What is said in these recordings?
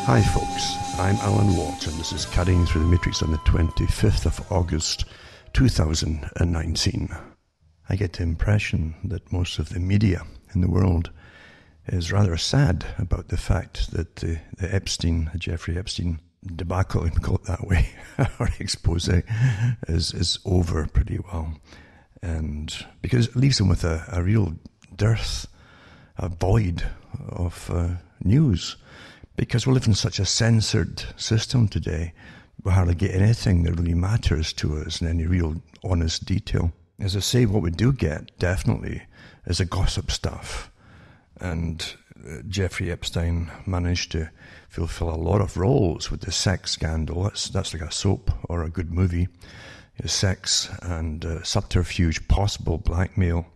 Hi folks, I'm Alan Watt and this is Cutting Through the Matrix on the 25th of August 2019. I get the impression that most of the media in the world is rather sad about the fact that the Jeffrey Epstein debacle, if you call it that way, or expose, is over pretty well. And because it leaves them with a real dearth, a void of news. Because we live in such a censored system today, we hardly get anything that really matters to us in any real honest detail. As I say, what we do get, definitely, is the gossip stuff. And Jeffrey Epstein managed to fulfill a lot of roles with the sex scandal. That's like a soap or a good movie. Sex and subterfuge, possible blackmail,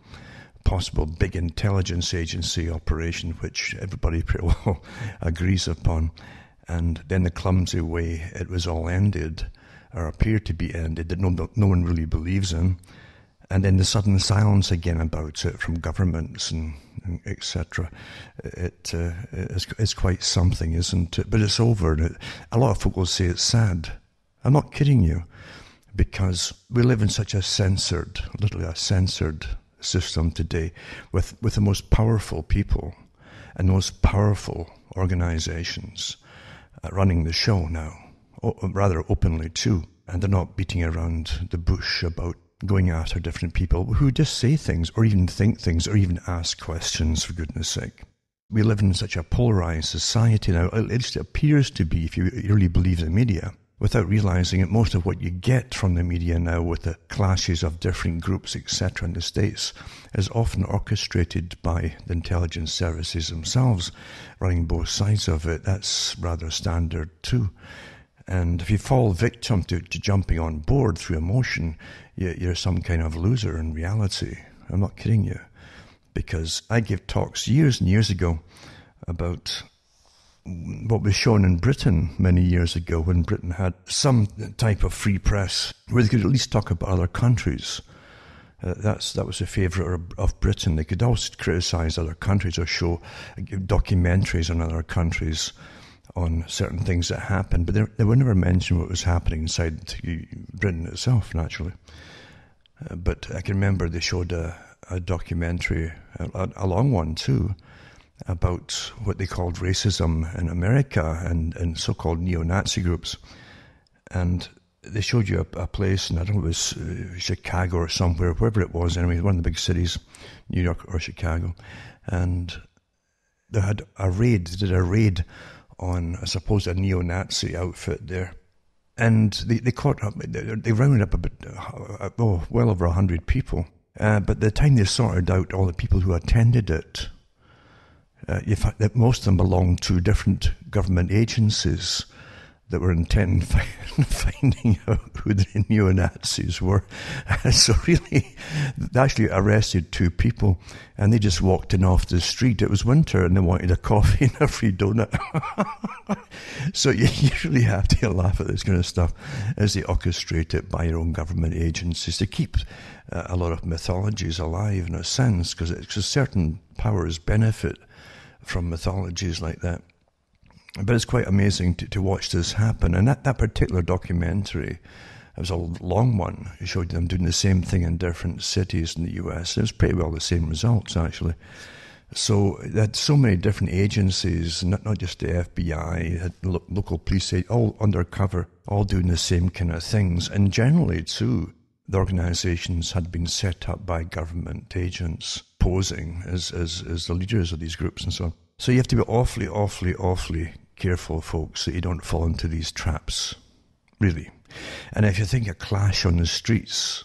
possible big intelligence agency operation, which everybody pretty well agrees upon, and then the clumsy way it was all ended, or appeared to be ended, that no one really believes in, and then the sudden silence again about it from governments and etc. It's quite something, isn't it? But it's over. A lot of folk will say it's sad. I'm not kidding you, because we live in such a censored, literally a censored system today with the most powerful people and most powerful organizations running the show now, rather openly too. And they're not beating around the bush about going after different people who just say things or even think things or even ask questions, for goodness sake. We live in such a polarized society now, at least it appears to be if you really believe the media. Without realizing it, most of what you get from the media now with the clashes of different groups, etc. in the States is often orchestrated by the intelligence services themselves, running both sides of it. That's rather standard too. And if you fall victim to jumping on board through emotion, you're some kind of loser in reality. I'm not kidding you. Because I gave talks years and years ago about what was shown in Britain many years ago, when Britain had some type of free press where they could at least talk about other countries. That was a favourite of Britain. They could also criticise other countries or show documentaries on other countries on certain things that happened, but they would never mention what was happening inside Britain itself, naturally. But I can remember they showed a documentary, a long one too, about what they called racism in America and so-called neo-Nazi groups. And they showed you a place, and I don't know if it was Chicago or somewhere, wherever it was, anyway, one of the big cities, New York or Chicago. And they did a raid on, I suppose, a neo-Nazi outfit there. And they caught up, they rounded up well over 100 people. But the time they sorted out all the people who attended it, in fact, that most of them belonged to different government agencies that were intent on finding out who the neo-Nazis were. So really, they actually arrested 2 people, and they just walked in off the street. It was winter, and they wanted a coffee and a free donut. So you really have to laugh at this kind of stuff as they orchestrate it by your own government agencies to keep a lot of mythologies alive, in a sense, because certain powers benefit from mythologies like that. But it's quite amazing to watch this happen. And that particular documentary, it was a long one. It showed them doing the same thing in different cities in the US. It was pretty well the same results, actually. So they had so many different agencies, not just the FBI, had local police, all undercover, all doing the same kind of things. And generally, too, the organizations had been set up by government agents posing as the leaders of these groups and so on. So you have to be awfully, awfully, awfully careful, folks, that you don't fall into these traps, really. And if you think a clash on the streets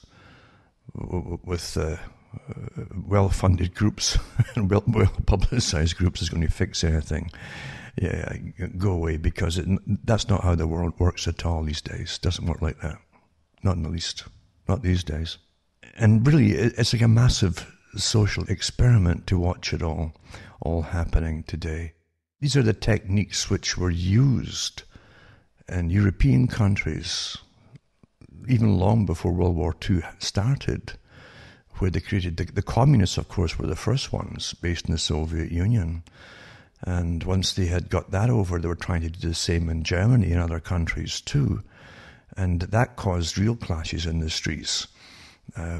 with well-funded groups and well-publicized groups is going to fix anything, yeah, go away, because that's not how the world works at all these days. It doesn't work like that. Not in the least. Not these days. And really, it's like a massive social experiment to watch it all happening today. These are the techniques which were used in European countries even long before World War II started, where they created the communists, of course, were the first ones based in the Soviet Union. And once they had got that over, they were trying to do the same in Germany and other countries too. And that caused real clashes in the streets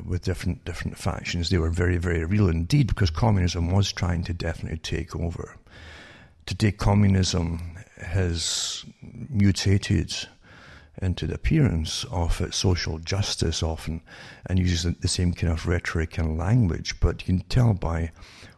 with different factions. They were very, very real indeed, because communism was trying to definitely take over. Today, communism has mutated into the appearance of social justice often, and uses the same kind of rhetoric and language, but you can tell by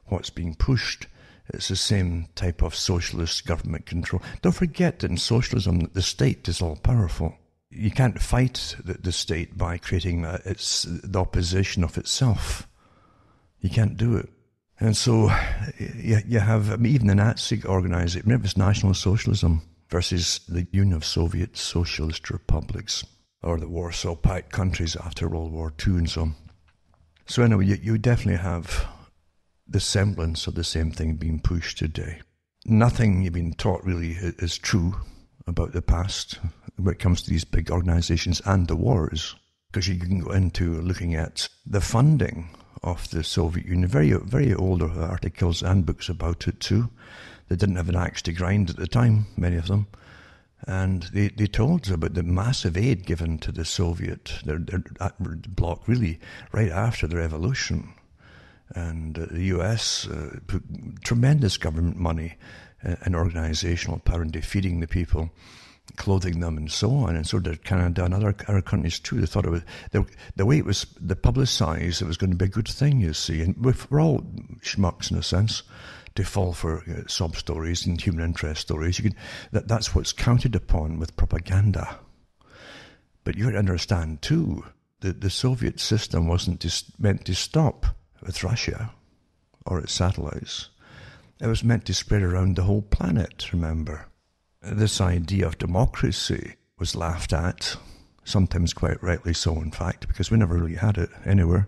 what's being pushed, it's the same type of socialist government control. Don't forget that in socialism, the state is all powerful. You can't fight the state by creating the opposition of itself. You can't do it. And so you have, even the Nazi organization, remember it's National Socialism versus the Union of Soviet Socialist Republics, or the Warsaw Pact countries after World War II and so on. So anyway, you definitely have the semblance of the same thing being pushed today. Nothing you've been taught really is true about the past when it comes to these big organizations and the wars, because you can go into looking at the funding of the Soviet Union. Very, very old articles and books about it too. They didn't have an axe to grind at the time, many of them. And they told us about the massive aid given to the Soviet their bloc, really, right after the revolution. And the US put tremendous government money and organizational power into feeding the people, clothing them, and so on. And so did Canada and other countries too. They thought it was the way it was publicized, it was going to be a good thing, you see. And we're all schmucks in a sense to fall for sob stories and human interest stories. That's what's counted upon with propaganda. But you got to understand too that the Soviet system wasn't just meant to stop with Russia or its satellites. It was meant to spread around the whole planet, remember. This idea of democracy was laughed at, sometimes quite rightly so, in fact, because we never really had it anywhere.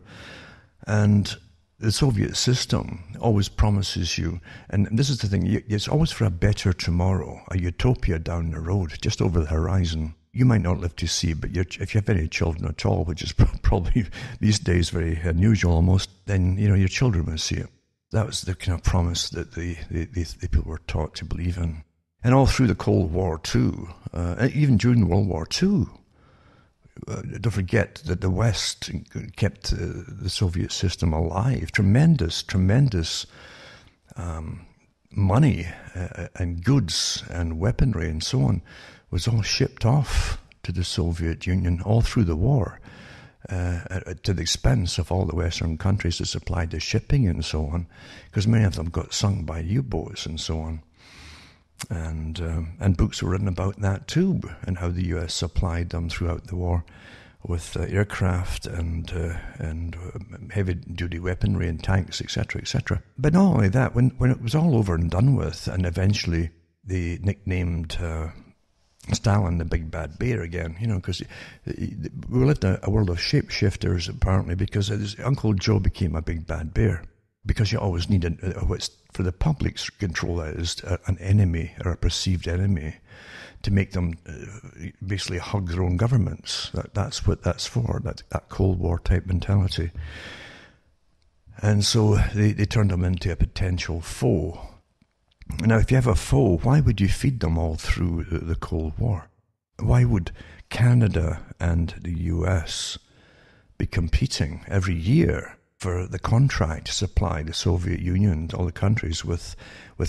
And the Soviet system always promises you, and this is the thing, it's always for a better tomorrow, a utopia down the road, just over the horizon. You might not live to see, but if you have any children at all, which is probably these days very unusual almost, then your children will see it. That was the kind of promise that the people were taught to believe in. And all through the Cold War too, even during World War II, don't forget that the West kept the Soviet system alive. Tremendous money and goods and weaponry and so on was all shipped off to the Soviet Union all through the war, to the expense of all the Western countries that supplied the shipping and so on, because many of them got sunk by U-boats and so on. And books were written about that too, and how the U.S. supplied them throughout the war with aircraft and heavy-duty weaponry and tanks, etc., etc. But not only that, when it was all over and done with, and eventually they nicknamed Stalin the Big Bad Bear again, because we lived in a world of shapeshifters apparently, because Uncle Joe became a big bad bear. Because you always need for the public's control, that is, an enemy or a perceived enemy, to make them basically hug their own governments. That's what that's for, that Cold War type mentality. And so they turned them into a potential foe. Now, if you have a foe, why would you feed them all through the Cold War? Why would Canada and the US be competing every year for the contract to supply the Soviet Union, all the countries, with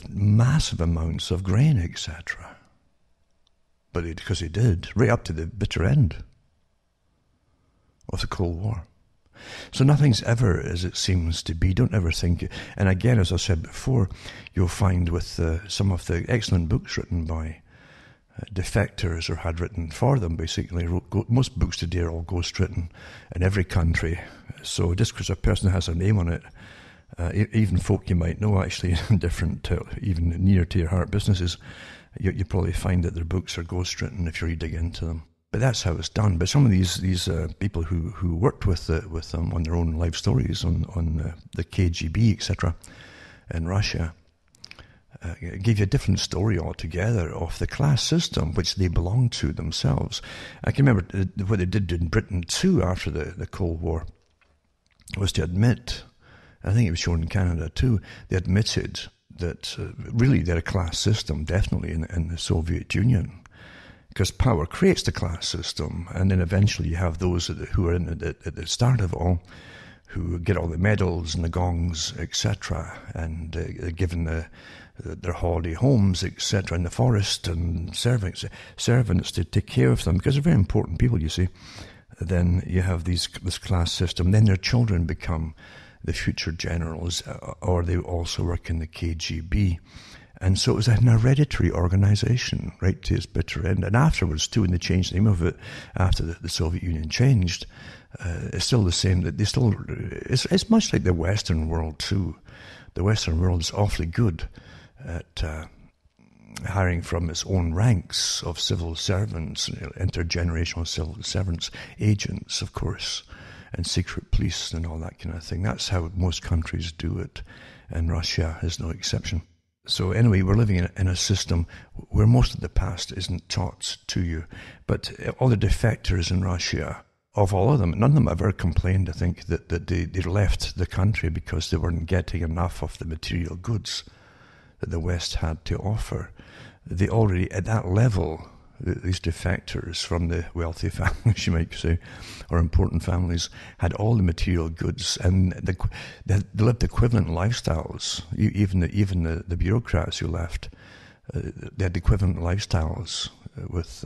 massive amounts of grain, etc.? But because they did, right up to the bitter end of the Cold War. So nothing's ever as it seems to be. Don't ever think. And again, as I said before, you'll find with some of the excellent books written by defectors, or had written for them, basically. Most books today are all ghost-written in every country. So just because a person has a name on it, even folk you might know actually in different, even near to your heart businesses, you probably find that their books are ghost-written if you really dig into them. But that's how it's done. But some of these people who worked with them on their own life stories on the KGB, etc., in Russia, gave you a different story altogether of the class system which they belonged to themselves. I can remember what they did in Britain too after the Cold War was to admit, I think it was shown in Canada too, they admitted that really they're a class system, definitely, in the Soviet Union. Because power creates the class system, and then eventually you have those who are at the start of it all, who get all the medals and the gongs, etc., and given their holiday homes, etc., in the forest, and servants to take care of them, because they're very important people, you see. Then you have this class system. Then their children become the future generals, or they also work in the KGB. And so it was an hereditary organization right to its bitter end. And afterwards, too, when they changed the name of it, after the Soviet Union changed, it's still the same. That it's much like the Western world, too. The Western world is awfully good at hiring from its own ranks of civil servants, intergenerational civil servants, agents, of course, and secret police and all that kind of thing. That's how most countries do it, and Russia is no exception. So anyway, we're living in a system where most of the past isn't taught to you. But all the defectors in Russia, of all of them, none of them ever complained, I think, that they left the country because they weren't getting enough of the material goods that the West had to offer. They already, at that level, these defectors from the wealthy families, you might say, or important families, had all the material goods, and they lived equivalent lifestyles. Even the bureaucrats who left, they had equivalent lifestyles with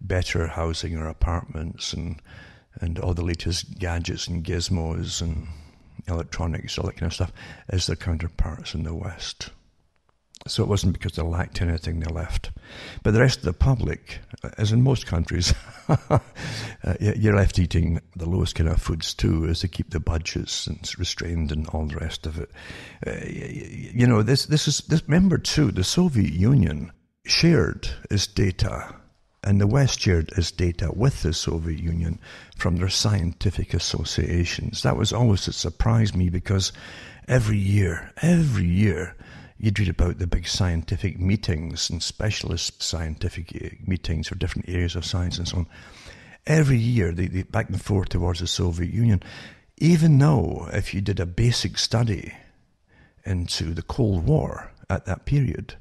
better housing or apartments and all the latest gadgets and gizmos and electronics, all that kind of stuff, as their counterparts in the West. So it wasn't because they lacked anything they left. But the rest of the public, as in most countries, you're left eating the lowest kind of foods too, as they keep the budgets and restrained and all the rest of it. Remember too, the Soviet Union shared its data, and the West shared its data with the Soviet Union from their scientific associations. That was always what surprised me, because every year, you'd read about the big scientific meetings and specialist scientific meetings for different areas of science and so on. Every year, they back and forth towards the Soviet Union, even though if you did a basic study into the Cold War at that period,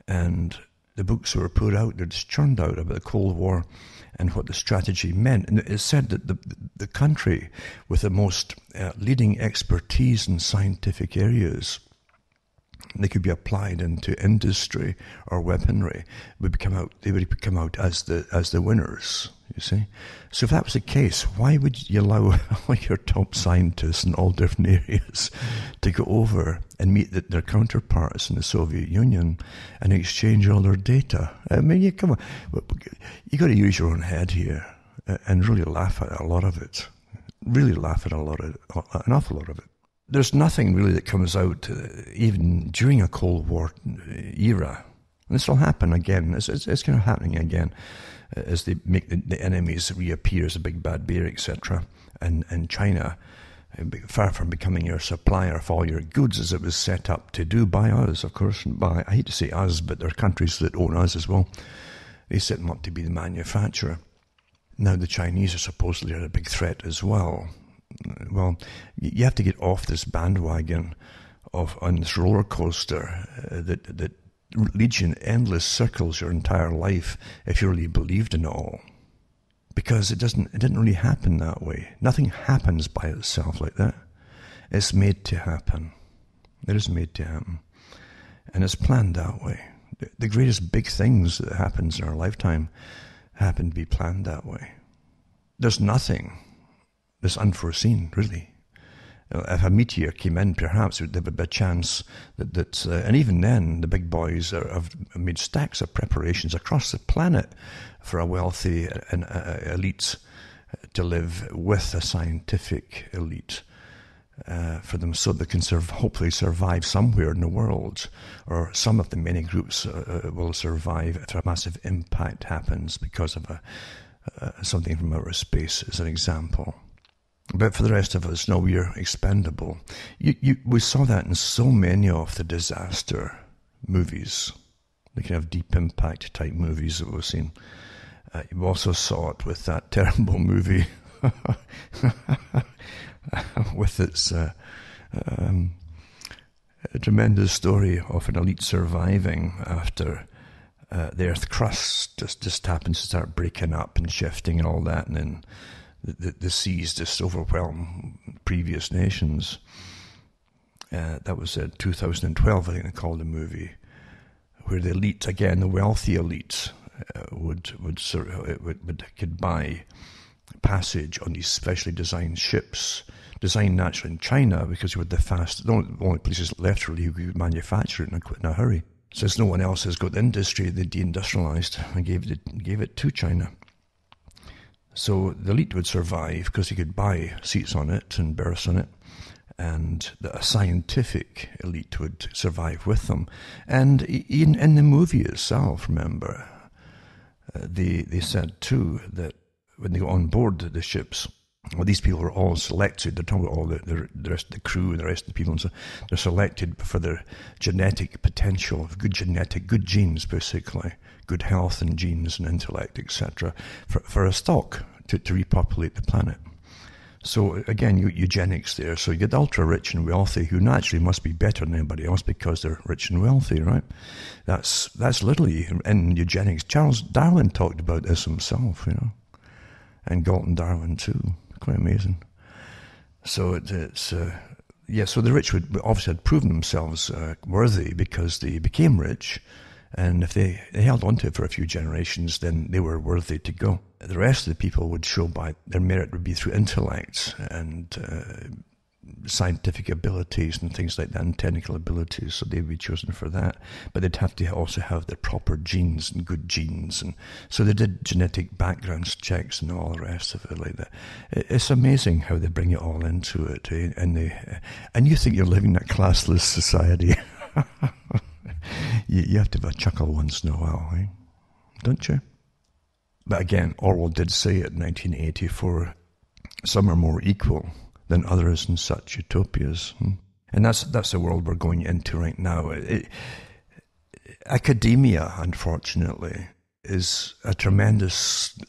and the books were put out, they're just churned out about the Cold War and what the strategy meant. And it said that the country with the most leading expertise in scientific areas, they could be applied into industry or weaponry, they would come out as the winners, you see. So if that was the case, why would you allow all your top scientists in all different areas to go over and meet their counterparts in the Soviet Union and exchange all their data? I mean, you got to use your own head here and really laugh at a lot of it. Really laugh at an awful lot of it. There's nothing really that comes out even during a Cold War era. And this will happen again. It's kind of happening again as they make the enemies reappear as a big bad bear, etc. And China, far from becoming your supplier of all your goods as it was set up to do by us, of course. I hate to say us, but there are countries that own us as well. They set them up to be the manufacturer. Now the Chinese are supposedly a big threat as well. Well, you have to get off this bandwagon on this roller coaster that leads you in endless circles your entire life if you really believed in it all. Because it didn't really happen that way. Nothing happens by itself like that. It's made to happen. It is made to happen. And it's planned that way. The greatest big things that happens in our lifetime happen to be planned that way. There's nothing that's unforeseen, really. If a meteor came in, perhaps there would be a chance that and even then, the big boys have made stacks of preparations across the planet for a wealthy and elite to live with a scientific elite for them, so they can hopefully survive somewhere in the world, or some of the many groups will survive if a massive impact happens because of something from outer space, as an example. But for the rest of us, no, we're expendable. We saw that in so many of the disaster movies, the kind of deep impact type movies that we've seen. You also saw it with that terrible movie with its A tremendous story of an elite surviving after the Earth crust just happens to start breaking up and shifting and all that, and then the seas just overwhelm previous nations. That was 2012, I think they called the movie, where the elite, again, the wealthy elite, could buy passage on these specially designed ships, designed naturally in China because you were the only places left really who could manufacture it in a hurry. Since no one else has got the industry, they deindustrialized and gave it to China. So the elite would survive because they could buy seats on it and berths on it, and a scientific elite would survive with them. And in the movie itself, remember, they said too that when they got on board the ships, well, these people were all selected. They're talking about all the rest of the crew and the rest of the people, and so they're selected for their genetic potential, good genes, basically, good health and genes and intellect, etc., for a stock to repopulate the planet. So again, eugenics there. So you get ultra rich and wealthy who naturally must be better than anybody else because they're rich and wealthy, right? That's literally in eugenics. Charles Darwin talked about this himself, and Galton Darwin too. Quite amazing. So so the rich would obviously had proven themselves worthy because they became rich, and if they held on to it for a few generations, then they were worthy to go. The rest of the people would show by their merit would be through intellect and scientific abilities and things like that, and technical abilities, so they would be chosen for that. But they'd have to also have the proper genes and good genes, and so they did genetic background checks and all the rest of it like that. It's amazing how they bring it all into it, and you think you're living in a classless society. you have to have a chuckle once in a while, don't you? But again, Orwell did say it in 1984, some are more equal than others in such utopias. And that's the world we're going into right now. Academia, unfortunately, is a tremendous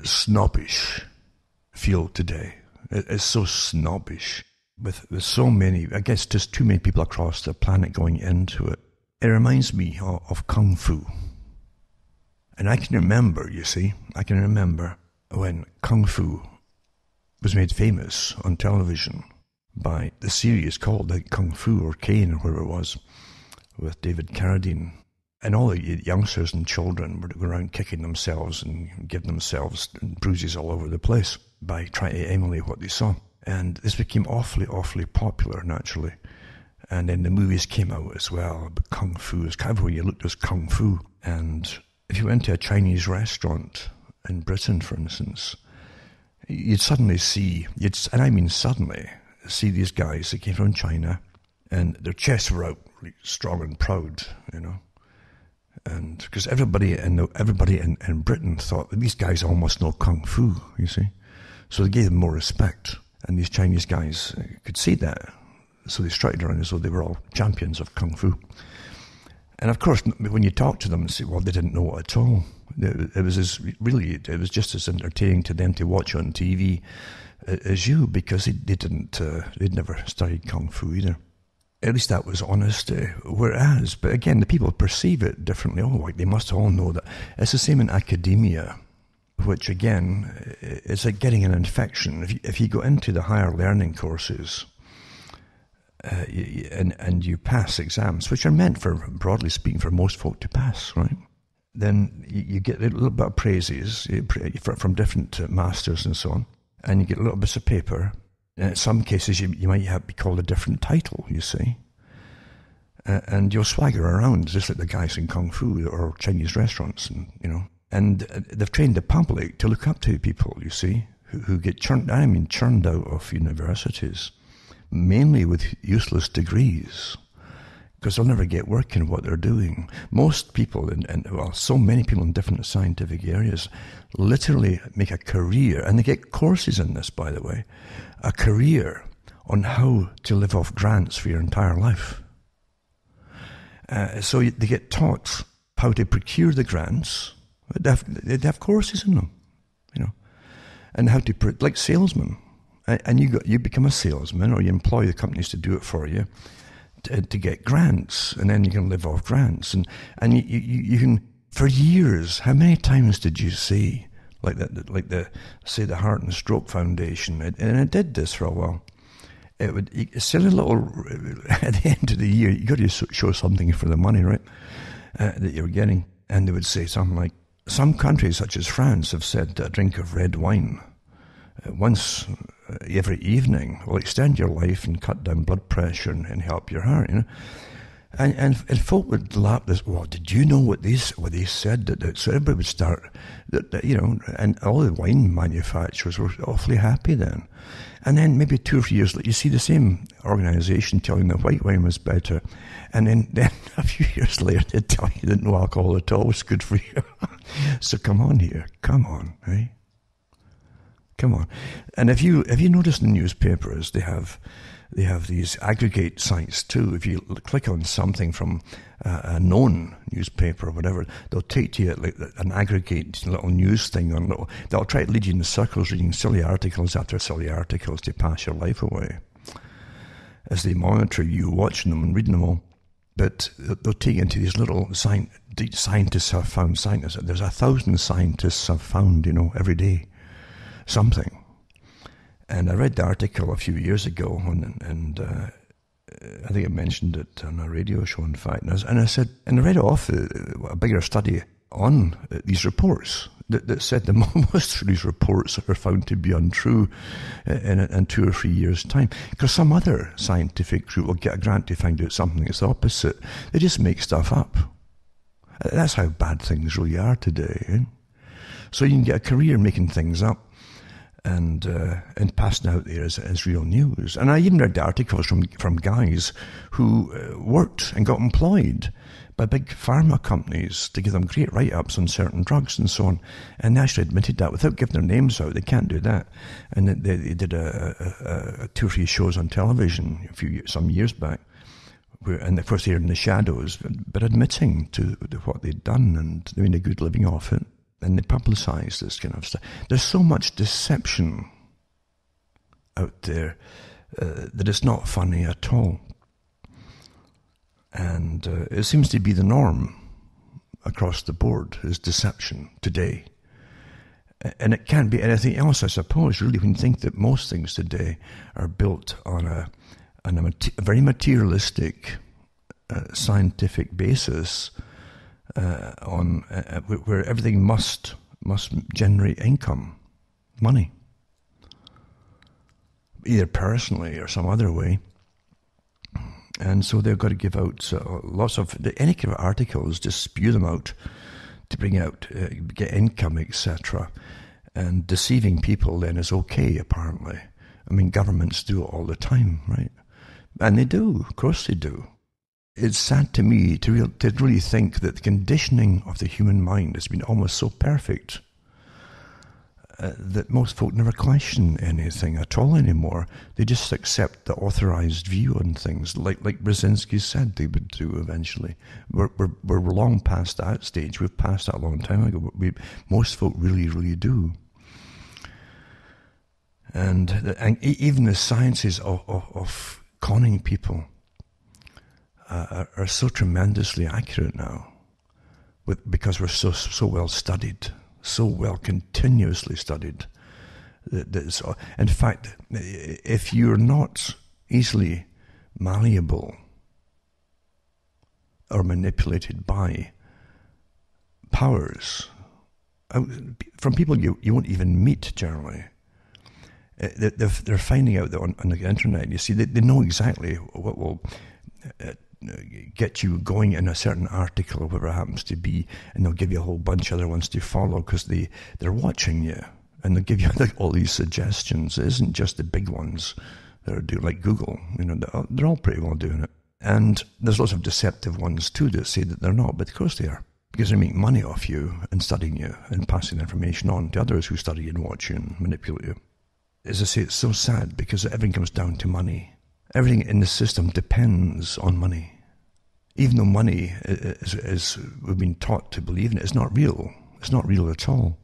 snobbish field today. It's so snobbish with so many, I guess just too many people across the planet going into it. It reminds me of Kung Fu. And I can remember when Kung Fu was made famous on television by the series called Kung Fu or Kane or whatever it was, with David Carradine. And all the youngsters and children were going around kicking themselves and giving themselves bruises all over the place by trying to emulate what they saw. And this became awfully, awfully popular, naturally. And then the movies came out as well, but Kung Fu is kind of where you looked as Kung Fu. And if you went to a Chinese restaurant in Britain, for instance, you'd suddenly see these guys that came from China, and their chests were out really strong and proud, and because everybody in Britain thought that these guys almost know Kung Fu, you see, so they gave them more respect, and these Chinese guys could see that, so they strutted around as though they were all champions of Kung Fu. And of course, when you talk to them and say, well, they didn't know it at all. It was just as entertaining to them to watch on TV as you, because they'd never studied Kung Fu either. At least that was honest. Whereas, but again, the people perceive it differently. Oh, like they must all know that. It's the same in academia, which again, it's like getting an infection. If you go into the higher learning courses, and you pass exams, which are meant for, broadly speaking, for most folk to pass, right? Then you get a little bit of praises from different masters and so on, and you get a little bits of paper. And in some cases, you might be called a different title, you see. And you'll swagger around just like the guys in Kung Fu or Chinese restaurants, and they've trained the public to look up to people, you see, who get churned out of universities, mainly with useless degrees, because they'll never get work in what they're doing. Most people, so many people in different scientific areas, literally make a career, and they get courses in this, by the way, a career on how to live off grants for your entire life. So they get taught how to procure the grants. They have courses in them, and how to, like salesmen. And you become a salesman, or you employ the companies to do it for you. to get grants, and then you can live off grants, and you can, for years. How many times did you see say the Heart and Stroke Foundation, and it did this for a while. It would sell a little at the end of the year. You got to show something for the money, right? That you're getting, and they would say something like, some countries such as France have said that a drink of red wine once every evening will extend your life and cut down blood pressure and help your heart, you know. And folk would laugh this. Well, did you know what they said? That so everybody would start, you know, and all the wine manufacturers were awfully happy then. And then maybe 2 or 3 years later, you see the same organisation telling that white wine was better, and then a few years later they tell you that no alcohol at all was good for you. So come on here, come on, right? Come on. And if you notice in the newspapers, they have these aggregate sites too. If you click on something from a known newspaper or whatever, they'll take you like an aggregate little news thing they'll try to lead you in circles reading silly articles after silly articles to pass your life away as they monitor you watching them and reading them all. But they'll take you into these little scientists have found scientists. There's 1,000 scientists have found, you know, every day something. And I read the article a few years ago, and I think I mentioned it on a radio show, in fact. And I said, and I read off a bigger study on these reports that said that most of these reports are found to be untrue in 2 or 3 years' time. Because some other scientific group will get a grant to find out something that's the opposite. They just make stuff up. That's how bad things really are today. Eh? So you can get a career making things up and passing out there as real news. And I even read articles from guys who worked and got employed by big pharma companies to give them great write-ups on certain drugs and so on. And they actually admitted that without giving their names out. They can't do that. And they did a 2 or 3 shows on television some years back. And of course they're in the shadows, but admitting to what they'd done, and they made a good living off it. And they publicise this kind of stuff. There's so much deception out there that it's not funny at all. And it seems to be the norm across the board, is deception today. And it can't be anything else, I suppose, really, when you think that most things today are built on a very materialistic scientific basis, where everything must generate income, money, either personally or some other way. And so they've got to give out lots of any kind of articles, just spew them out to bring out, get income, etc. And deceiving people then is okay, apparently. I mean, governments do it all the time, right? And they do, of course they do. It's sad to me to really think that the conditioning of the human mind has been almost so perfect that most folk never question anything at all anymore. They just accept the authorized view on things, like Brzezinski said they would do eventually. We're long past that stage. We've passed that a long time ago. Most folk really, really do. And even the sciences of conning people are so tremendously accurate now, because we're so well studied, so well continuously studied. In fact, if you're not easily malleable or manipulated by powers from people you won't even meet generally, they're finding out that on the internet, you see, they know exactly what will get you going in a certain article or whatever it happens to be, and they'll give you a whole bunch of other ones to follow because they're watching you, and they'll give you all these suggestions. It isn't just the big ones that are doing, like Google, you know, they're all pretty well doing it. And there's lots of deceptive ones too that say that they're not, but of course they are, because they make money off you and studying you and passing information on to others who study and watch you and manipulate you. As I say, it's so sad because everything comes down to money. Everything in the system depends on money. Even though money is we've been taught to believe in it, it's not real. It's not real at all.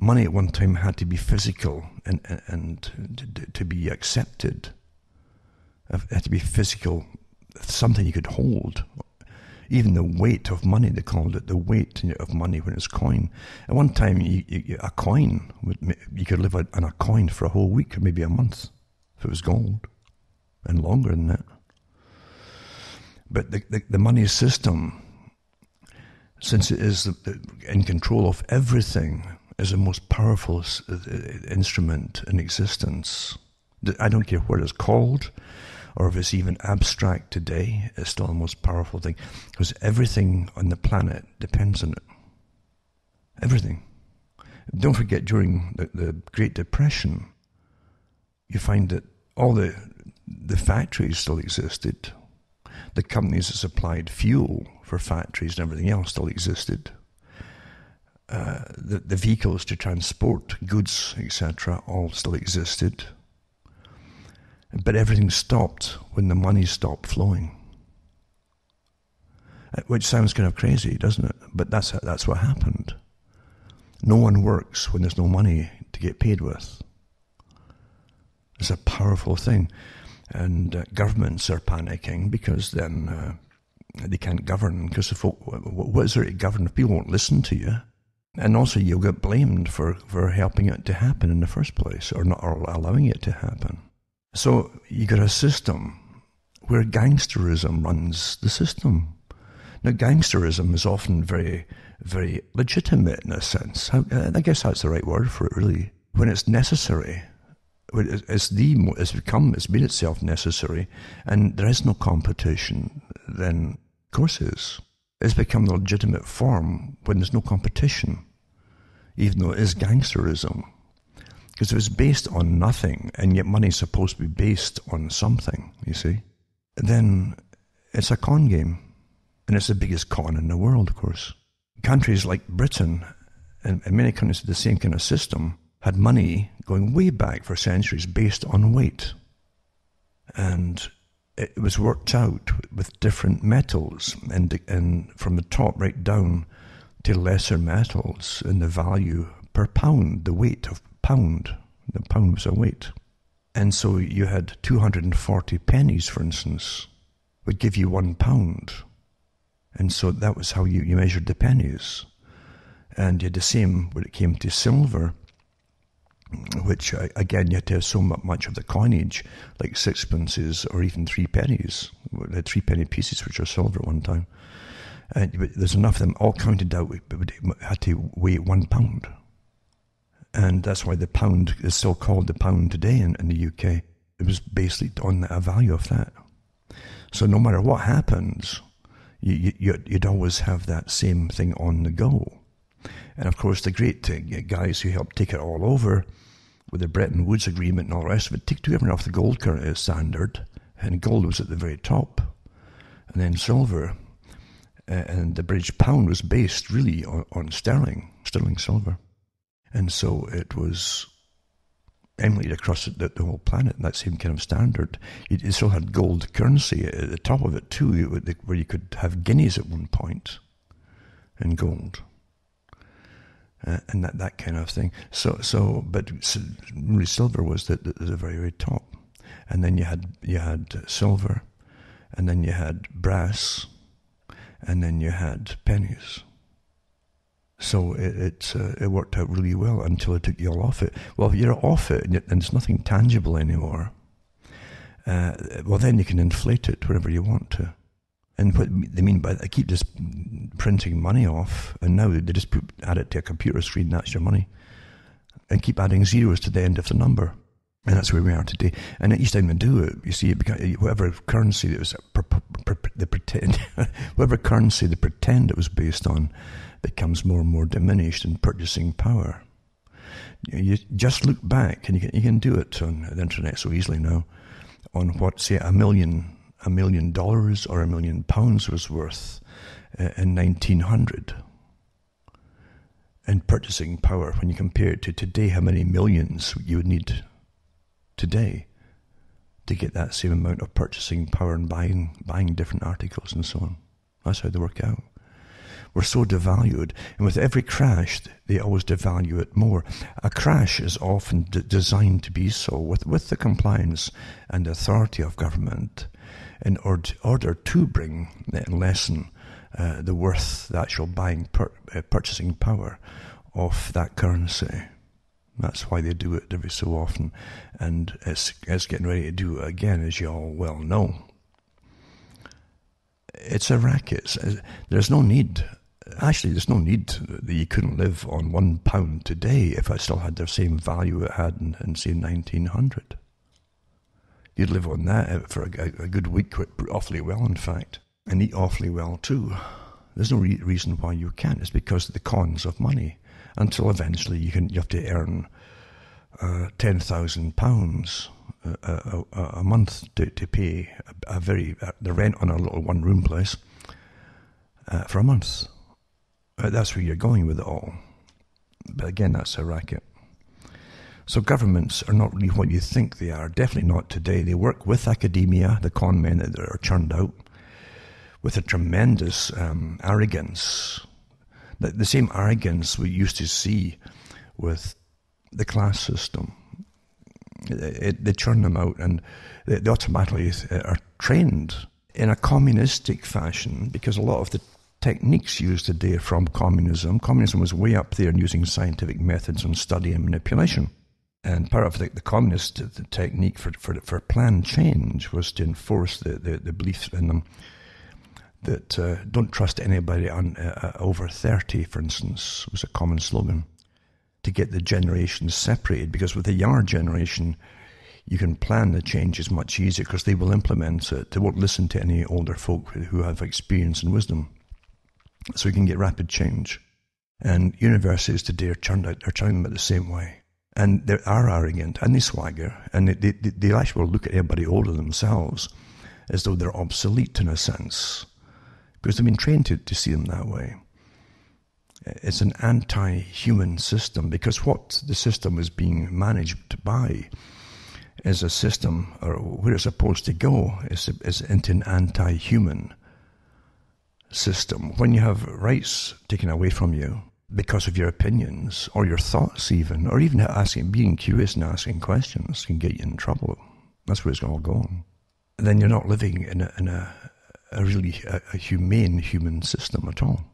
Money at one time had to be physical and to be accepted. It had to be physical, something you could hold. Even the weight of money, they called it the weight of money when it's coin. At one time, a coin, you could live on a coin for a whole week or maybe a month if it was gold, and longer than that. But the money system, since it is in control of everything, is the most powerful instrument in existence. I don't care what it's called, or if it's even abstract today, it's still the most powerful thing. Because everything on the planet depends on it. Everything. Don't forget, during the Great Depression, you find that all the factories still existed. The companies that supplied fuel for factories and everything else still existed. The vehicles to transport goods, etc., all still existed. But everything stopped when the money stopped flowing. Which sounds kind of crazy, doesn't it? But that's what happened. No one works when there's no money to get paid with. It's a powerful thing. And governments are panicking because then they can't govern. Because what is there to govern if people won't listen to you? And also you'll get blamed for helping it to happen in the first place, or allowing it to happen. So you got a system where gangsterism runs the system. Now, gangsterism is often very, very legitimate in a sense. I guess that's the right word for it, really. When it's necessary, it's made itself necessary, and there is no competition, then of course it is. It's become the legitimate form when there's no competition, even though it is gangsterism. Because it was based on nothing, and yet money's supposed to be based on something, you see. Then it's a con game, and it's the biggest con in the world, of course. Countries like Britain, and many countries with the same kind of system, had money going way back for centuries based on weight. And it was worked out with different metals, and from the top right down to lesser metals, and the value per pound, the weight of pound. The pound was a weight. And so you had 240 pennies, for instance, would give you 1 pound. And so that was how you measured the pennies. And you had the same when it came to silver, which, again, you had to have so much of the coinage, like sixpences or even 3 pennies. We had 3 penny pieces, which are silver at one time. But there's enough of them all counted out, but it had to weigh 1 pound. And that's why the pound is still called the pound today in the UK. It was basically on a value of that. So no matter what happens, you'd always have that same thing on the go. And of course, the great guys who helped take it all over with the Bretton Woods Agreement and all the rest of it, took everything off the gold standard, and gold was at the very top. And then silver, and the British pound was based really on sterling silver. And so it was emulated across the whole planet, that same kind of standard. You still had gold currency at the top of it too, where you could have guineas at one point in gold. And that kind of thing. But really silver was the very, very top. And then you had silver, and then you had brass, and then you had pennies. So it worked out really well until it took you all off it. Well, if you're off it and it's nothing tangible anymore, well, then you can inflate it wherever you want to. And what they mean by that, they keep just printing money off, and now they just add it to a computer screen, that's your money, and keep adding zeros to the end of the number. And that's where we are today. And each time they do it, you see, whatever currency it was, whatever currency they pretend it was based on, becomes more and more diminished in purchasing power. You just look back, and you can do it on the internet so easily now, on what, say, $1 million or £1 million was worth in 1900 in purchasing power. When you compare it to today, how many millions you would need today to get that same amount of purchasing power and buying different articles and so on. That's how they work out. We're so devalued, and with every crash, they always devalue it more. A crash is often designed to be so, with the compliance and authority of government, in order to bring and lessen the worth, the actual purchasing power of that currency. That's why they do it every so often, and it's getting ready to do it again, as you all well know. It's a racket. There's no need. Actually, there's no need that you couldn't live on £1 today if it still had the same value it had in say, 1900. You'd live on that for a good week, awfully well, in fact, and eat awfully well too. There's no reason why you can't. It's because of the cons of money. Until eventually you have to earn £10,000 a month to pay the rent on a little one-room place for a month. That's where you're going with it all. But again, that's a racket. So governments are not really what you think they are. Definitely not today. They work with academia, the con men that are churned out, with a tremendous arrogance. The same arrogance we used to see with the class system. They churn them out, and they automatically are trained in a communistic fashion, because a lot of the techniques used today are from communism. Communism was way up there in using scientific methods and study and manipulation. And part of the communist technique for planned change was to enforce the belief in them that don't trust anybody over 30, for instance, was a common slogan, to get the generations separated, because with the younger generation, you can plan the changes much easier because they will implement it. They won't listen to any older folk who have experience and wisdom. So you can get rapid change. And universities today are churning them out the same way. And they are arrogant, and they swagger, and they actually will look at everybody older than themselves as though they're obsolete in a sense, because they've been trained to see them that way. It's an anti-human system, because what the system is being managed by is a system, or where it's supposed to go, is into an anti-human system. When you have rights taken away from you because of your opinions, or your thoughts even, or even being curious and asking questions can get you in trouble. That's where it's all going. Then you're not living in a really humane human system at all.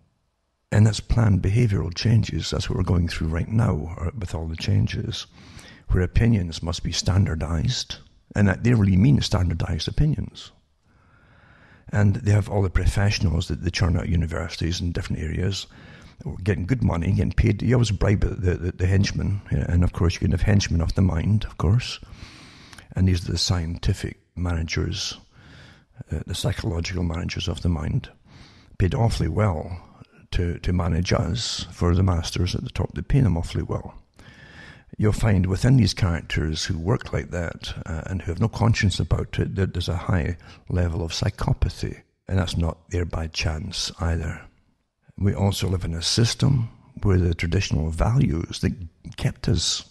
And that's planned behavioural changes. That's what we're going through right now with all the changes, where opinions must be standardised, and that they really mean standardised opinions. And they have all the professionals that they churn out universities in different areas, getting good money, getting paid. You always bribe the henchmen, and of course you can have henchmen of the mind, of course. And these are the scientific managers, the psychological managers of the mind, paid awfully well to manage us for the masters at the top. They pay them awfully well. You'll find within these characters who work like that and who have no conscience about it, that there's a high level of psychopathy, and that's not there by chance either. We also live in a system where the traditional values that kept us,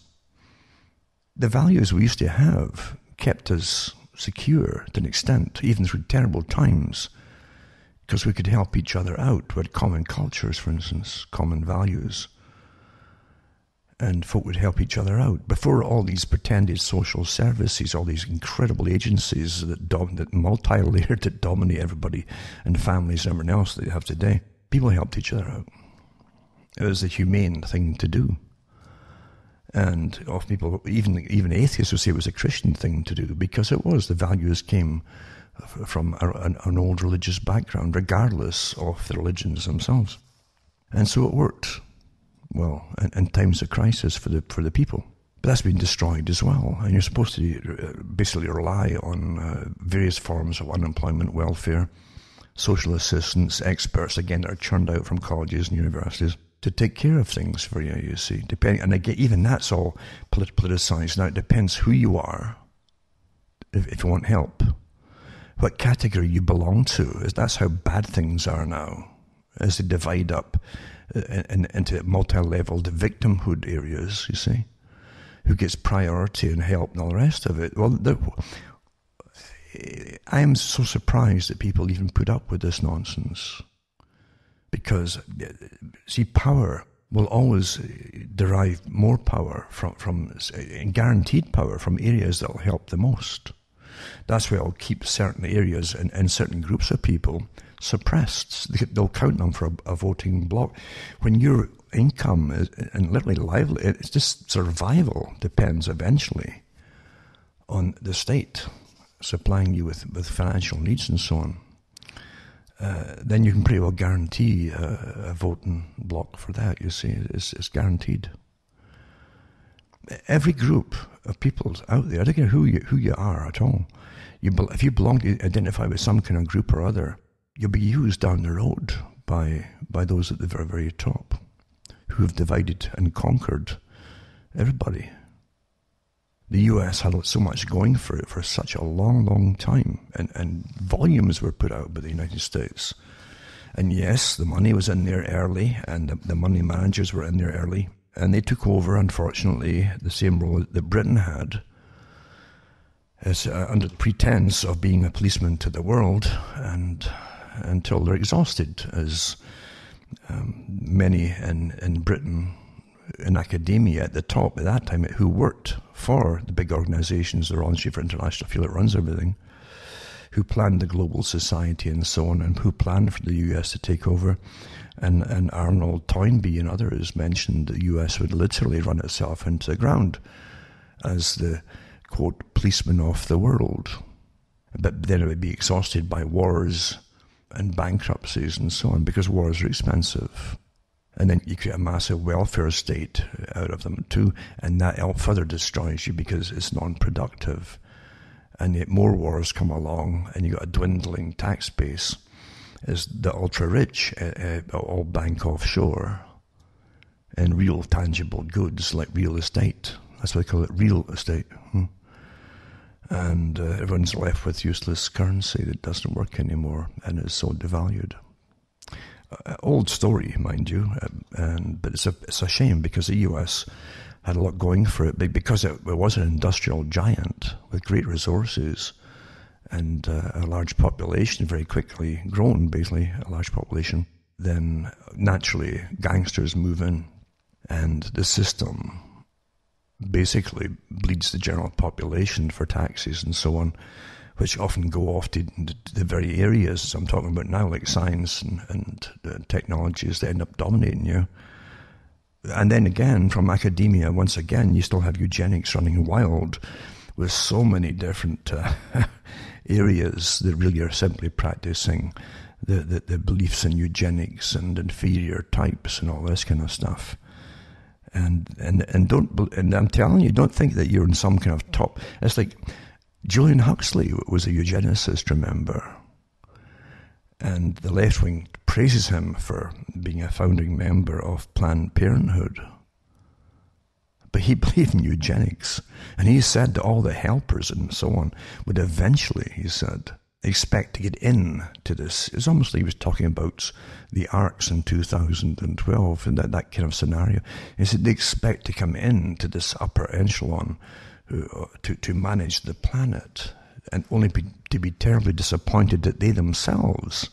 the values we used to have, kept us secure to an extent, even through terrible times, because we could help each other out. We had common cultures, for instance, common values, and folk would help each other out. Before all these pretended social services, all these incredible agencies that multi-layered, that dominate everybody and families and everything else that you have today, people helped each other out. It was a humane thing to do. And of people, even atheists would say it was a Christian thing to do, because it was. The values came from an old religious background, regardless of the religions themselves. And so it worked well in times of crisis for the people. But that's been destroyed as well. And you're supposed to basically rely on various forms of unemployment, welfare, social assistance, experts, again, that are churned out from colleges and universities to take care of things for you, you see. And again, even that's all politicized. Now, it depends who you are, if you want help. What category you belong to. That's how bad things are now, as they divide up into multi-leveled victimhood areas, you see. Who gets priority and help and all the rest of it. Well, I am so surprised that people even put up with this nonsense. Because, see, power will always derive more power from guaranteed power from areas that will help the most. That's why it'll keep certain areas and certain groups of people suppressed. They'll count them for a voting bloc. When your income and literally lively, it's just survival depends eventually on the state supplying you with financial needs and so on. Then you can pretty well guarantee a voting bloc for that, you see. It's guaranteed. Every group of people out there, I don't care who you are at all, if you identify with some kind of group or other, you'll be used down the road by those at the very, very top who have divided and conquered everybody. The US had so much going for it for such a long, long time, and volumes were put out by the United States. And yes, the money was in there early, and the money managers were in there early, and they took over, unfortunately, the same role that Britain had, as under the pretense of being a policeman to the world, and until they're exhausted, as many in Britain, in academia at the top at that time, who worked for the big organizations, the Royal Institute for International Affairs that runs everything, who planned the global society and so on, and who planned for the US to take over. And Arnold Toynbee and others mentioned the US would literally run itself into the ground as the, quote, policeman of the world. But then it would be exhausted by wars and bankruptcies and so on, because wars are expensive. And then you create a massive welfare state out of them too, and that further destroys you because it's non-productive. And yet more wars come along, and you got a dwindling tax base as the ultra-rich all bank offshore and real tangible goods like real estate. That's why they call it real estate. And everyone's left with useless currency that doesn't work anymore and is so devalued. Old story, mind you, but it's a shame because the US had a lot going for it, because it was an industrial giant with great resources and a large population, very quickly grown, basically, a large population. Then naturally gangsters move in, and the system basically bleeds the general population for taxes and so on, which often go off to the very areas I'm talking about now, like science and technologies that end up dominating you. And then again, from academia, once again, you still have eugenics running wild with so many different areas that really are simply practicing the beliefs in eugenics and inferior types and all this kind of stuff. And I'm telling you, don't think that you're in some kind of top. It's like Julian Huxley was a eugenicist, remember? And the left wing praises him for being a founding member of Planned Parenthood. But he believed in eugenics. And he said that all the helpers and so on would eventually, he said, expect to get in to this. It's almost like he was talking about the arcs in 2012 and that kind of scenario. He said they expect to come in to this upper echelon to manage the planet, and only to be terribly disappointed that they themselves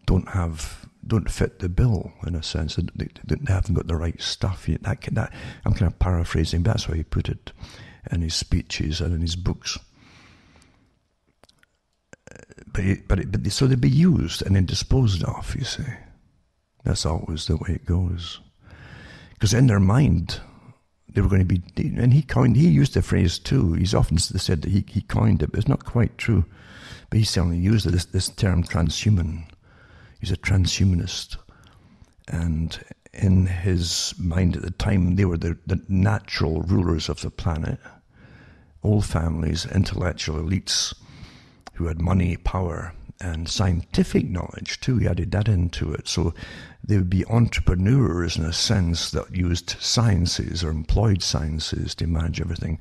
don't fit the bill, in a sense. They haven't got the right stuff yet. That I'm kind of paraphrasing, but that's how he put it in his speeches and in his books. So they'd be used and then disposed of, you see. That's always the way it goes. Because in their mind, they were going to be, and he used the phrase too. He's often said that he coined it, but it's not quite true. But he certainly used this term transhuman. He's a transhumanist. And in his mind at the time, they were the natural rulers of the planet. Old families, intellectual elites who had money, power, and scientific knowledge too. He added that into it. So they would be entrepreneurs in a sense that used sciences or employed sciences to manage everything,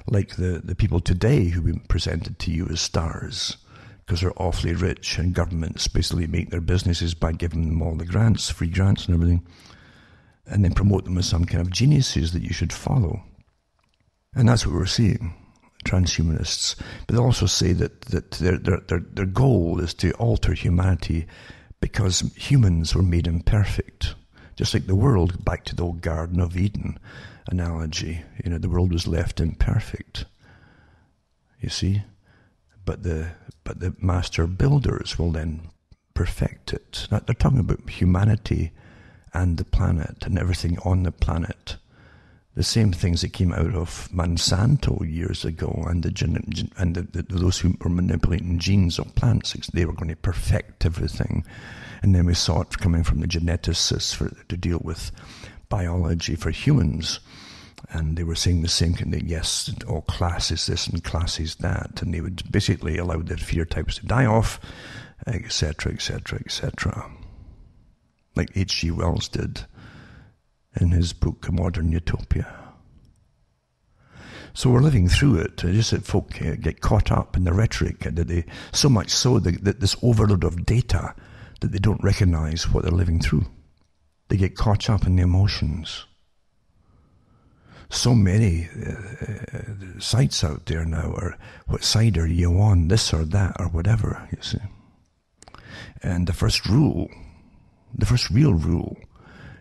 like the people today who've been presented to you as stars because they're awfully rich, and governments basically make their businesses by giving them all the grants, free grants and everything, and then promote them as some kind of geniuses that you should follow. And that's what we're seeing. Transhumanists, but they also say that their goal is to alter humanity because humans were made imperfect. Just like the world, back to the old Garden of Eden analogy, the world was left imperfect, you see. But the master builders will then perfect it. Now, they're talking about humanity and the planet and everything on the planet. The same things that came out of Monsanto years ago and those who were manipulating genes of plants, they were going to perfect everything. And then we saw it coming from the geneticists to deal with biology for humans. And they were saying the same thing, that yes, all classes this and classes that. And they would basically allow the phenotypes to die off, etc., etc., etc. Like H.G. Wells did in his book, A Modern Utopia. So we're living through it. Just that folk get caught up in the rhetoric, so much so that this overload of data that they don't recognize what they're living through. They get caught up in the emotions. So many sites out there now are, what side are you on, this or that or whatever, you see. And the first real rule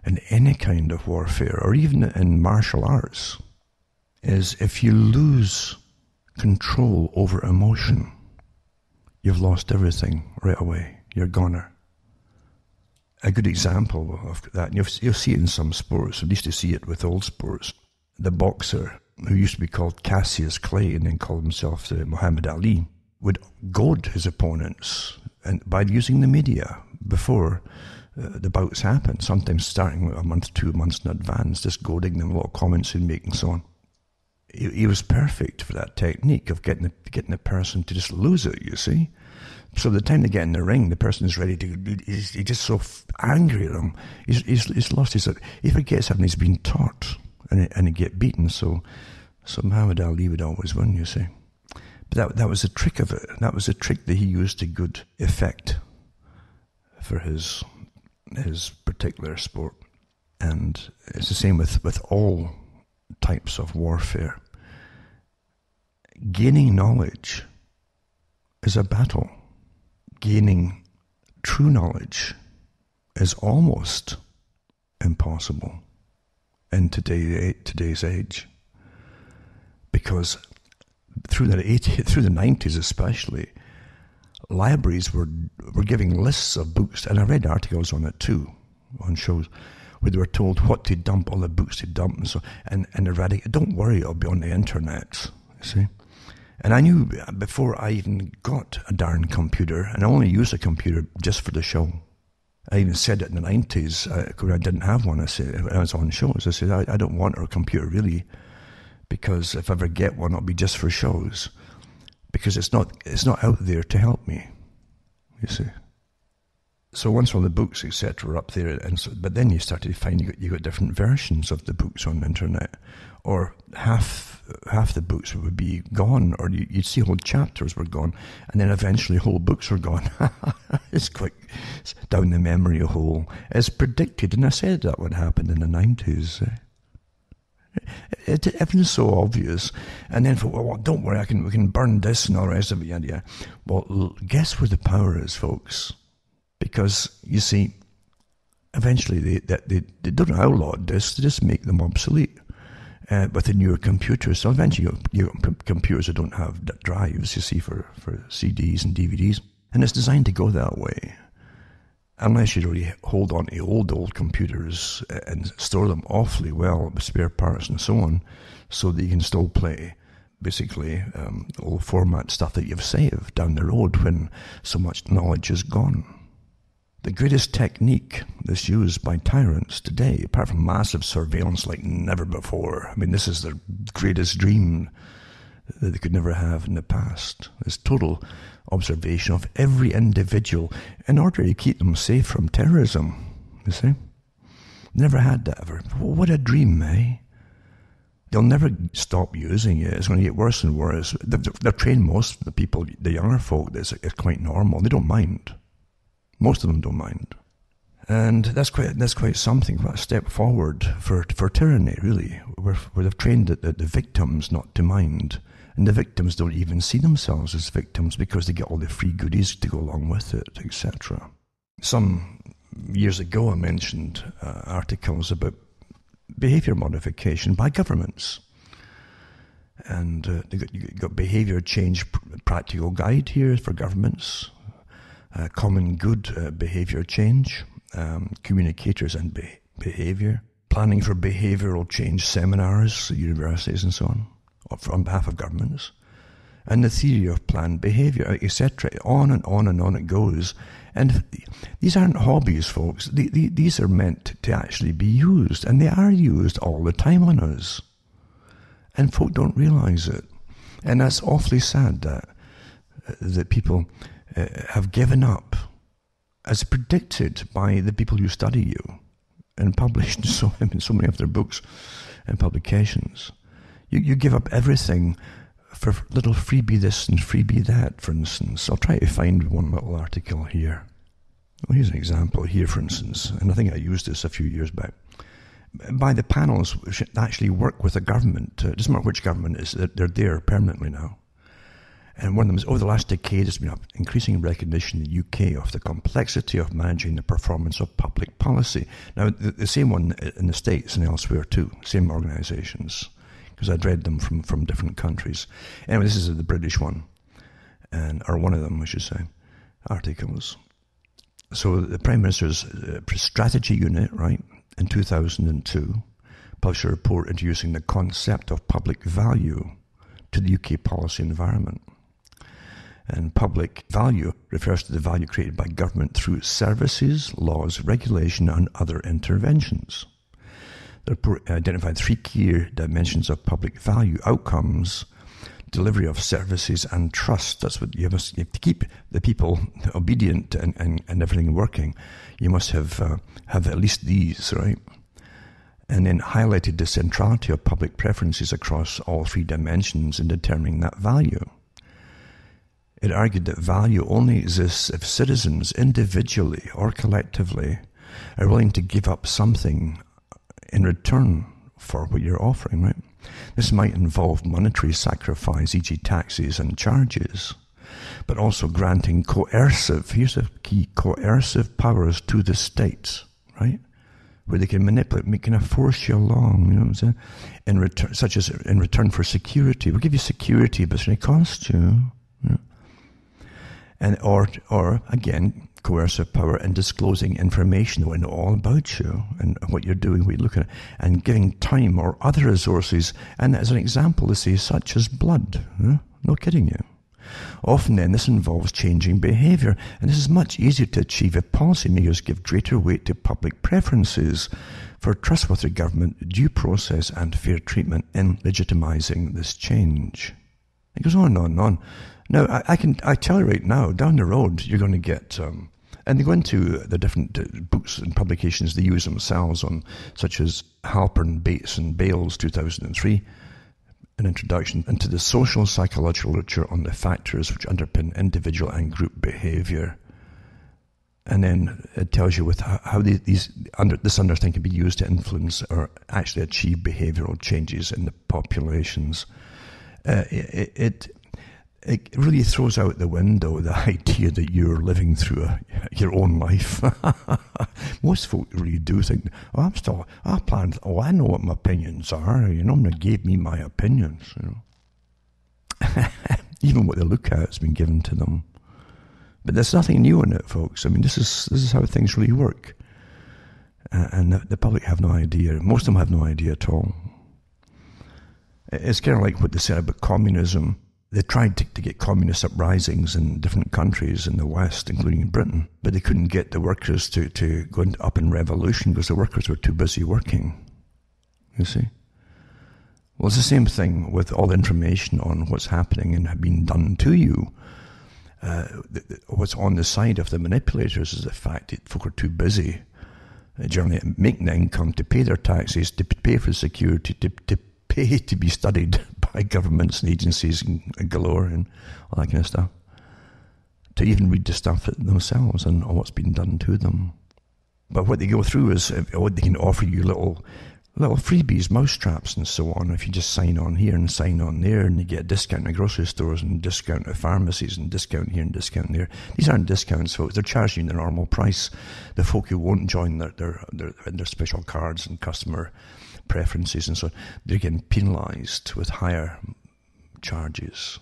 in any kind of warfare, or even in martial arts, is if you lose control over emotion, you've lost everything right away. You're goner. A good example of that, and you'll see it in some sports, at least you see it with old sports. The boxer, who used to be called Cassius Clay and then called himself Muhammad Ali, would goad his opponents and by using the media before the bouts happen, sometimes starting a month, 2 months in advance, just goading them, a lot of comments he'd make and so on. He was perfect for that technique of getting the person to just lose it, you see. So by the time they get in the ring, the person is ready to, he's just so angry at him. He's lost his, he forgets having he's been taught and he get beaten. So Muhammad Ali would always win, you see. But that was the trick of it. That was a trick that he used to good effect for his particular sport. And it's the same with all types of warfare. Gaining knowledge is a battle. Gaining true knowledge is almost impossible in today's age, because through the 90s especially, libraries were giving lists of books, and I read articles on it too, on shows where they were told what to dump, all the books to dump, and so and eradicate. Don't worry, it'll be on the internet. You see. And I knew before I even got a darn computer, and I only used a computer just for the show. I even said it in the 90s, when I didn't have one. I said, when I was on shows, I said, I don't want a computer really, because if I ever get one, it'll be just for shows. Because it's not out there to help me, you see. So once all the books, etc., were up there, but then you started to find you got different versions of the books on the internet, or half the books would be gone, or you'd see whole chapters were gone, and then eventually whole books were gone. It's down the memory hole, as predicted, and I said that would happen in the 90s. Everything's so obvious, and then well, don't worry, we can burn this and all the rest of it. Yeah. Well, guess where the power is, folks? Because, you see, eventually they don't outlaw discs, they just make them obsolete with the newer computers. So eventually you got computers that don't have drives, you see, for CDs and DVDs. And it's designed to go that way. Unless you really hold on to old computers and store them awfully well with spare parts and so on, so that you can still play basically old format stuff that you've saved down the road when so much knowledge is gone. The greatest technique that's used by tyrants today, apart from massive surveillance like never before, I mean, this is the greatest dream that they could never have in the past, is total observation of every individual in order to keep them safe from terrorism, you see. Never had that ever. What a dream, eh? They'll never stop using it. It's going to get worse and worse. They've trained most of the people, the younger folk, it's quite normal. They don't mind. Most of them don't mind. And that's quite something, a step forward for tyranny, really, where they've trained the victims not to mind. And the victims don't even see themselves as victims because they get all the free goodies to go along with it, etc. Some years ago I mentioned articles about behaviour modification by governments. And you got behaviour change practical guide here for governments, common good behaviour change, communicators and behaviour, planning for behavioural change seminars at universities and so on behalf of governments, and the theory of planned behaviour, etc. On and on and on it goes. And these aren't hobbies, folks. These are meant to actually be used, and they are used all the time on us. And folk don't realise it. And that's awfully sad that people have given up, as predicted by the people who study you and published so many of their books and publications. You give up everything for little freebie this and freebie that, for instance. I'll try to find one little article here. Well, here's an example here, for instance, and I think I used this a few years back. By the panels which actually work with the government. It doesn't matter which government it is, they're there permanently now. And one of them is, over the last decade, there's been increasing recognition in the UK of the complexity of managing the performance of public policy. Now, the same one in the States and elsewhere too, same organisations, because I'd read them from different countries. Anyway, this is the British one, or one of them, I should say, articles. So the Prime Minister's strategy unit, right, in 2002, published a report introducing the concept of public value to the UK policy environment. And public value refers to the value created by government through services, laws, regulation, and other interventions. The report identified 3 key dimensions of public value: outcomes, delivery of services, and trust. That's what you have to keep the people obedient and everything working. You must have at least these, right? And then highlighted the centrality of public preferences across all 3 dimensions in determining that value. It argued that value only exists if citizens, individually or collectively, are willing to give up something in return for what you're offering, right? This might involve monetary sacrifice, e.g. taxes and charges, but also granting coercive, here's the key, coercive powers to the states, right? Where they can manipulate, kind of force you along, you know what I'm saying? In return, such as in return for security. We'll give you security, but it's going to cost you. Yeah. And or again, coercive power in disclosing information that we know all about you and what you're doing, what you're looking at, and giving time or other resources. And as an example, they say, such as blood. Yeah? No kidding you. Often then this involves changing behaviour, and this is much easier to achieve if policymakers give greater weight to public preferences for trustworthy government, due process and fair treatment in legitimising this change. It goes on and on and on. Now, I tell you right now, down the road, you're going to get, and they go into the different books and publications they use themselves on, such as Halpern, Bates and Bales, 2003, an introduction into the social psychological literature on the factors which underpin individual and group behaviour. And then it tells you with how this understanding can be used to influence or actually achieve behavioural changes in the populations. It really throws out the window the idea that you're living through your own life. Most folk really do think, I know what my opinions are. You know, they gave me my opinions. You know, even what they look at has been given to them. But there's nothing new in it, folks. I mean, this is how things really work, and the public have no idea. Most of them have no idea at all. It's kind of like what they said about communism. They tried to get communist uprisings in different countries in the West, including in Britain, but they couldn't get the workers to go up in revolution because the workers were too busy working. You see? Well, it's the same thing with all the information on what's happening and being done to you. What's on the side of the manipulators is the fact that folk are too busy, generally making income to pay their taxes, to pay for security, to pay to be studied by governments and agencies and galore and all that kind of stuff, to even read the stuff themselves and what's been done to them. But what they go through is they can offer you little little freebies, mousetraps and so on. If you just sign on here and sign on there, and you get a discount in grocery stores and discount at pharmacies and discount here and discount there. These aren't discounts, folks. They're charging the normal price. The folk who won't join their special cards and customer preferences and so on, they're getting penalised with higher charges.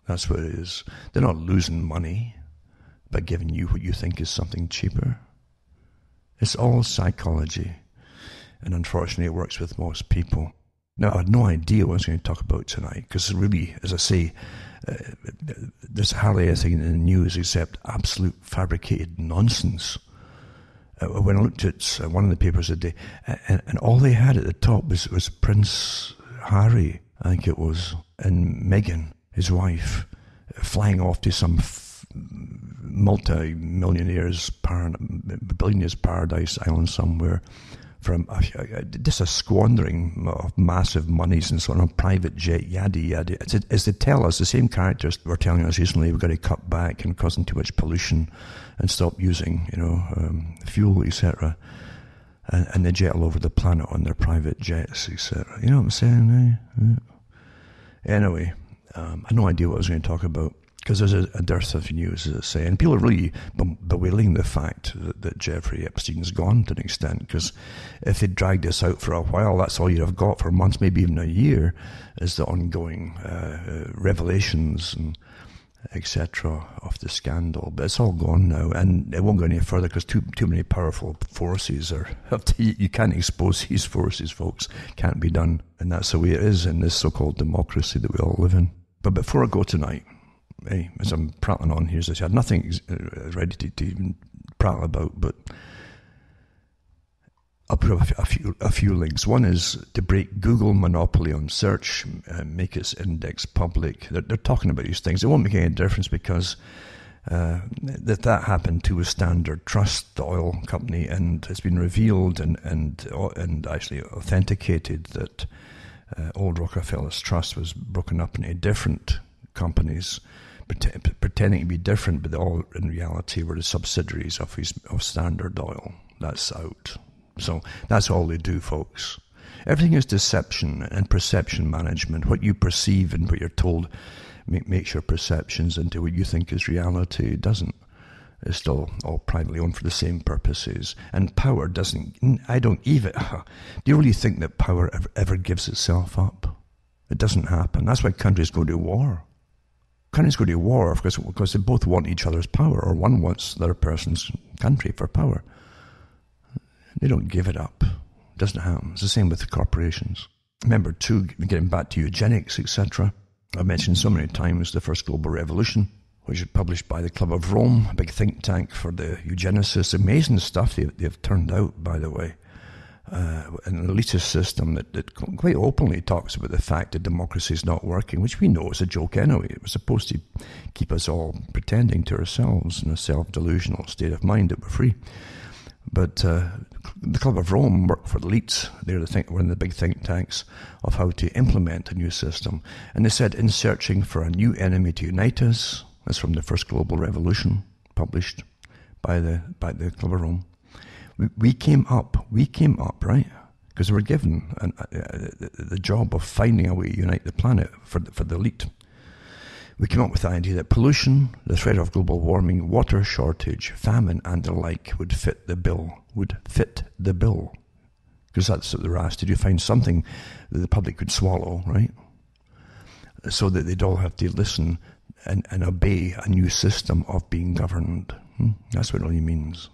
That's what it is. They're not losing money by giving you what you think is something cheaper. It's all psychology. And unfortunately, it works with most people. Now, I had no idea what I was going to talk about tonight, because really, as I say, there's hardly anything in the news except absolute fabricated nonsense. When I looked at one of the papers today, and all they had at the top was Prince Harry, I think it was, and Meghan, his wife, flying off to some multi-millionaires, billionaires paradise island somewhere, from just a squandering of massive monies and so on, a private jet, yada yada. As they tell us, the same characters were telling us recently, we've got to cut back and causing too much pollution and stop using, fuel, etc. And they jet all over the planet on their private jets, etc. You know what I'm saying? Anyway, I had no idea what I was going to talk about, because there's a dearth of news, as I say, and people are really bewailing the fact that Jeffrey Epstein's gone to an extent, because if they dragged this out for a while, that's all you'd have got for months, maybe even a year, is the ongoing revelations and etc. of the scandal. But it's all gone now, and it won't go any further, because too many powerful forces are. You can't expose these forces, folks. Can't be done, and that's the way it is in this so-called democracy that we all live in. But before I go tonight, as I'm prattling on here, as I said, nothing ready to even prattle about, but I'll put up a few links. One is to break Google monopoly on search, make its index public. They're talking about these things. It won't make any difference, because that happened to a Standard Trust, the oil company, and it's been revealed and actually authenticated that old Rockefeller's trust was broken up into different companies, pretending to be different, but they all in reality were the subsidiaries of Standard Oil. That's out. So that's all they do, folks. Everything is deception and perception management. What you perceive and what you're told makes your perceptions into what you think is reality. It doesn't. It's still all privately owned for the same purposes. And power doesn't. I don't even. Do you really think that power ever gives itself up? It doesn't happen. That's why countries go to war. Countries go to war because they both want each other's power, or one wants the other person's country for power. They don't give it up. It doesn't happen. It's the same with the corporations. Remember, too, getting back to eugenics, etc. I've mentioned so many times the First Global Revolution, which is published by the Club of Rome, a big think tank for the eugenicists. Amazing stuff they've turned out, by the way. An elitist system that quite openly talks about the fact that democracy is not working, which we know is a joke anyway. It was supposed to keep us all pretending to ourselves in a self-delusional state of mind that we're free. But the Club of Rome work for the elites. They're one of the big think tanks of how to implement a new system. And they said, in searching for a new enemy to unite us, that's from the First Global Revolution, published by the Club of Rome. We came up, right? Because we were given the job of finding a way to unite the planet for the elite. We came up with the idea that pollution, the threat of global warming, water shortage, famine, and the like would fit the bill. Because that's what they're asked to do, find something that the public could swallow, right? So that they'd all have to listen and obey a new system of being governed. That's what it really means.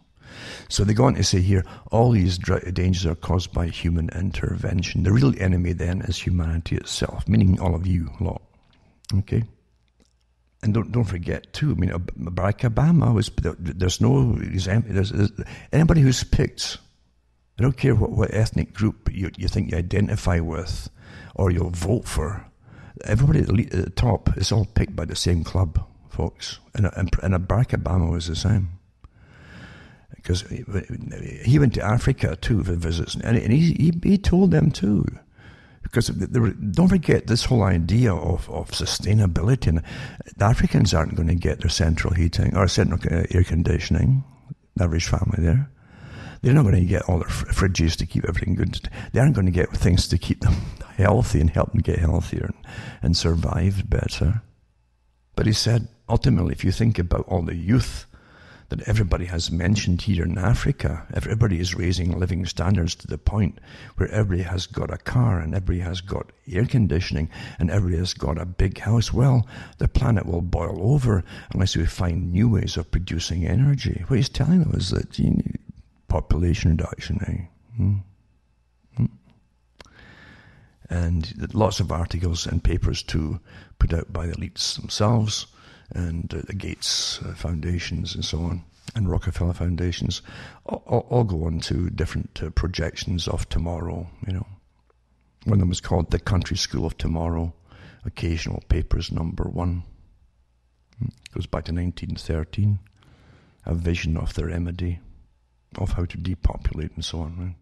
So they go on to say here, all these dangers are caused by human intervention. The real enemy then is humanity itself, meaning all of you lot. Okay? And don't forget too, I mean, Barack Obama there's no example, there's anybody who's picked, I don't care what ethnic group you think you identify with or you'll vote for, everybody at the top is all picked by the same club, folks. And Barack Obama was the same. Because he went to Africa too for visits, and he told them too. Because don't forget this whole idea of sustainability. And the Africans aren't going to get their central heating or central air conditioning, the average family there. They're not going to get all their fridges to keep everything good. They aren't going to get things to keep them healthy and help them get healthier and survive better. But he said, ultimately, if you think about all the youth that everybody has mentioned here in Africa, everybody is raising living standards to the point where everybody has got a car and everybody has got air conditioning and everybody has got a big house. Well, the planet will boil over unless we find new ways of producing energy. What he's telling us is that you need population reduction. And lots of articles and papers too put out by the elites themselves, and the Gates foundations and so on, and Rockefeller foundations, all go on to different projections of tomorrow, One of them was called The Country School of Tomorrow, Occasional Papers number 1. Goes back to 1913, a vision of the remedy, of how to depopulate and so on, right?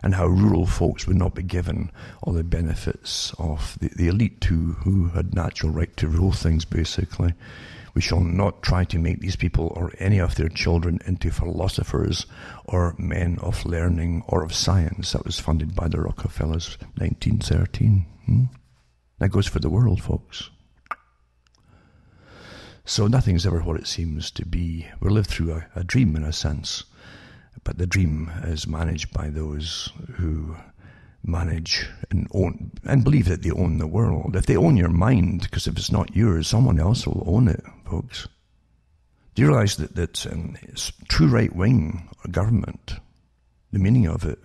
And how rural folks would not be given all the benefits of the elite who had natural right to rule things, basically. We shall not try to make these people or any of their children into philosophers or men of learning or of science. That was funded by the Rockefellers, 1913. That goes for the world, folks. So nothing's ever what it seems to be. We live through a dream, in a sense. But the dream is managed by those who manage and own and believe that they own the world. If they own your mind, because if it's not yours, someone else will own it, folks. Do you realize that true right-wing government, the meaning of it,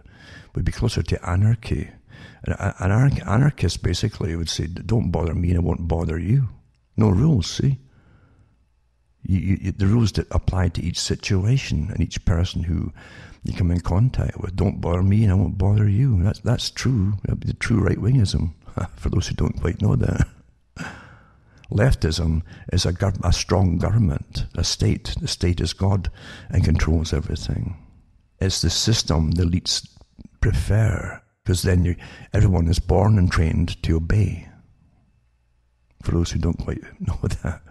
would be closer to anarchy? An anarchist basically would say, don't bother me and I won't bother you. No rules, see? The rules that apply to each situation and each person who you come in contact with. Don't bother me and I won't bother you. That's true. That'd be the true right-wingism, for those who don't quite know that. Leftism is a strong government, a state. The state is God and controls everything. It's the system the elites prefer, because then everyone is born and trained to obey. For those who don't quite know that.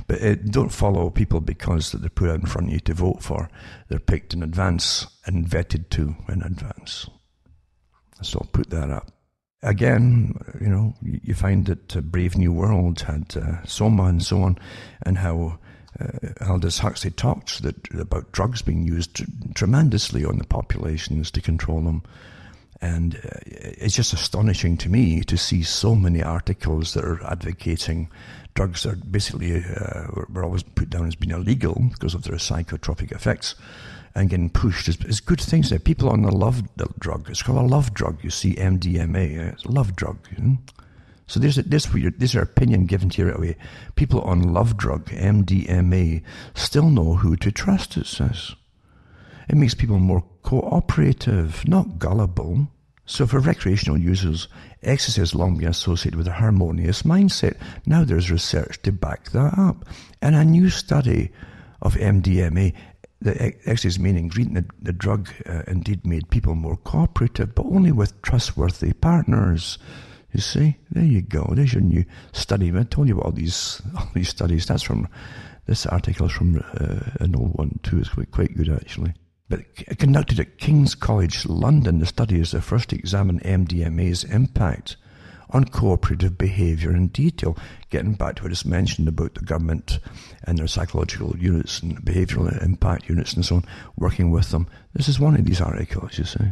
But don't follow people because they're put out in front of you to vote for. They're picked in advance and vetted to in advance. So I'll put that up. Again, you find that Brave New World had Soma and so on, and how Aldous Huxley talks about drugs being used tremendously on the populations to control them. And it's just astonishing to me to see so many articles that are advocating drugs are basically were always put down as being illegal because of their psychotropic effects and getting pushed as good things. There, people on the love drug. It's called a love drug. You see, MDMA. It's a love drug. So there's our opinion given to you right away. People on love drug, MDMA, still know who to trust. It says it makes people more cooperative, not gullible. So for recreational users, ecstasy has long been associated with a harmonious mindset. Now there's research to back that up. And a new study of MDMA, the ecstasy meaning the drug indeed made people more cooperative, but only with trustworthy partners. You see, there you go. There's your new study. I told you about all these studies. This article is from an old one too. It's quite good actually. But conducted at King's College London, the study is the first to examine MDMA's impact on cooperative behaviour in detail. Getting back to what I just mentioned about the government and their psychological units and behavioural impact units and so on, working with them. This is one of these articles, you see.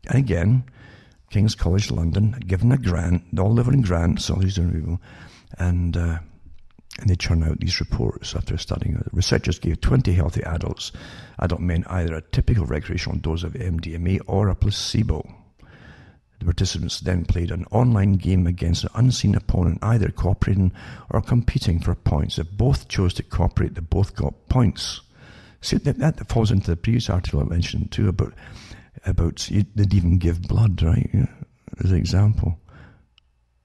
And again, King's College London, given a grant, they all live on grants, all these different people, and they churn out these reports after studying it. Researchers gave 20 healthy adult men either a typical recreational dose of MDMA or a placebo. The participants then played an online game against an unseen opponent, either cooperating or competing for points. If both chose to cooperate, they both got points. See, that falls into the previous article I mentioned too about they'd even give blood, right? Yeah, as an example.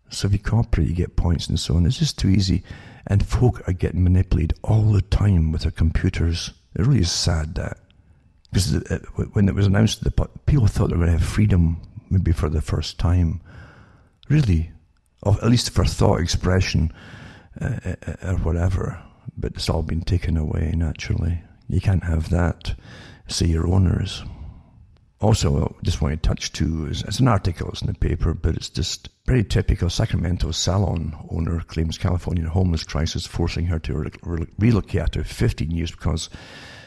So if you cooperate, you get points and so on. It's just too easy. And folk are getting manipulated all the time with their computers. It really is sad that. Because when it was announced, people thought they were going to have freedom maybe for the first time. Really. Or at least for thought expression or whatever. But it's all been taken away naturally. You can't have that. Say your owners. Also, I just want to touch too, it's an article, it's in the paper, but it's just very typical. Sacramento salon owner claims California homeless crisis forcing her to relocate after 15 years because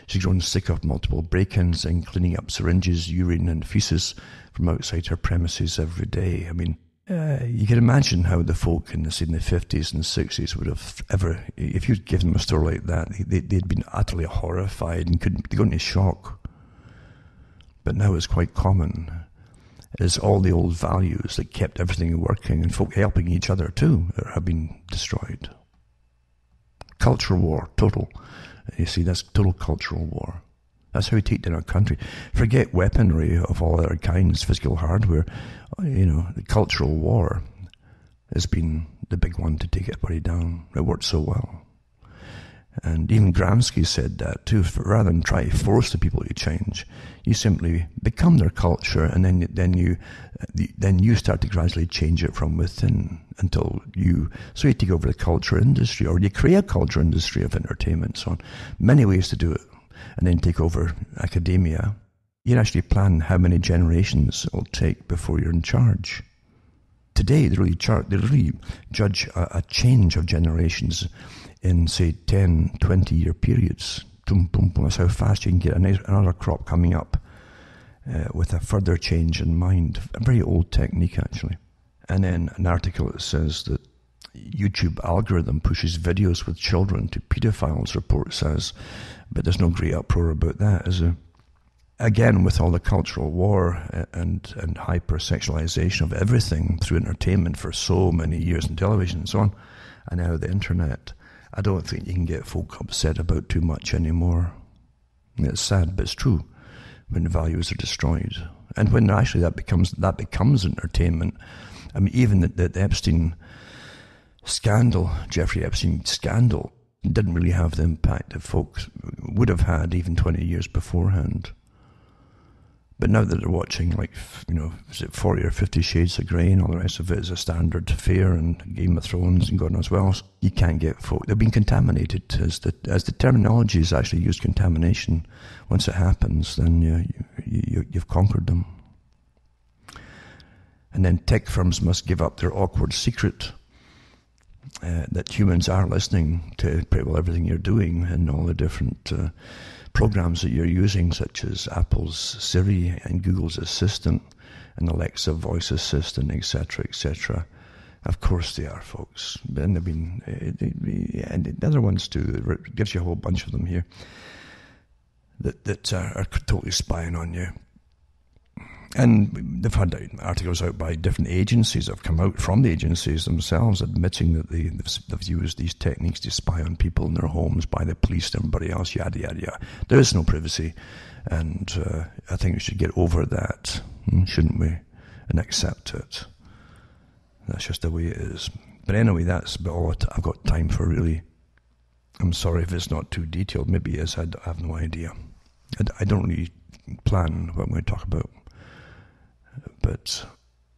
she's grown sick of multiple break-ins and cleaning up syringes, urine and feces from outside her premises every day. I mean, you can imagine how the folk in the 50s and 60s would have ever, if you'd given them a story like that, they'd been utterly horrified and they'd go into shock. But now it's quite common. It's all the old values that kept everything working and folk helping each other too that have been destroyed. Cultural war, total. You see, that's total cultural war. That's how we take down our country. Forget weaponry of all other kinds, physical hardware. The cultural war has been the big one to take everybody down. It worked so well. And even Gramsci said that too. Rather than try to force the people to change, you simply become their culture, and then you start to gradually change it from within until you take over the culture industry, or you create a culture industry of entertainment. So on, many ways to do it, and then take over academia. You can actually plan how many generations it will take before you're in charge. Today, they really judge a change of generations in, say, 10, 20-year periods. Boom, boom, boom. That's how fast you can get another crop coming up with a further change in mind. A very old technique, actually. And then an article that says that YouTube algorithm pushes videos with children to pedophiles, report says. But there's no great uproar about that, is there? Again, with all the cultural war and hypersexualization of everything through entertainment for so many years in television and so on, and now the internet, I don't think you can get folk upset about too much anymore. It's sad, but it's true. When values are destroyed, and when actually that becomes entertainment. I mean, even the Epstein scandal, Jeffrey Epstein scandal, didn't really have the impact that folks would have had even 20 years beforehand. But now that they're watching, is it 40 or 50 Shades of Grey and all the rest of it is a standard fare, and Game of Thrones and God knows what else, you can't get folk. They've been contaminated. As the terminology is actually used, contamination, once it happens, then you've conquered them. And then tech firms must give up their awkward secret that humans are listening to pretty well everything you're doing and all the different programs that you're using, such as Apple's Siri and Google's Assistant and Alexa voice assistant, etc., etc. Of course they are, folks. And they've been, and the other ones too. It gives you a whole bunch of them here that are totally spying on you. And they've had articles out by different agencies that have come out from the agencies themselves admitting that they've used these techniques to spy on people in their homes by the police and everybody else, yada, yada, yada. There is no privacy. And I think we should get over that, shouldn't we? And accept it. That's just the way it is. But anyway, that's about all I've got time for, really. I'm sorry if it's not too detailed. Maybe it is. I have no idea. I don't really plan what I'm going to talk about. But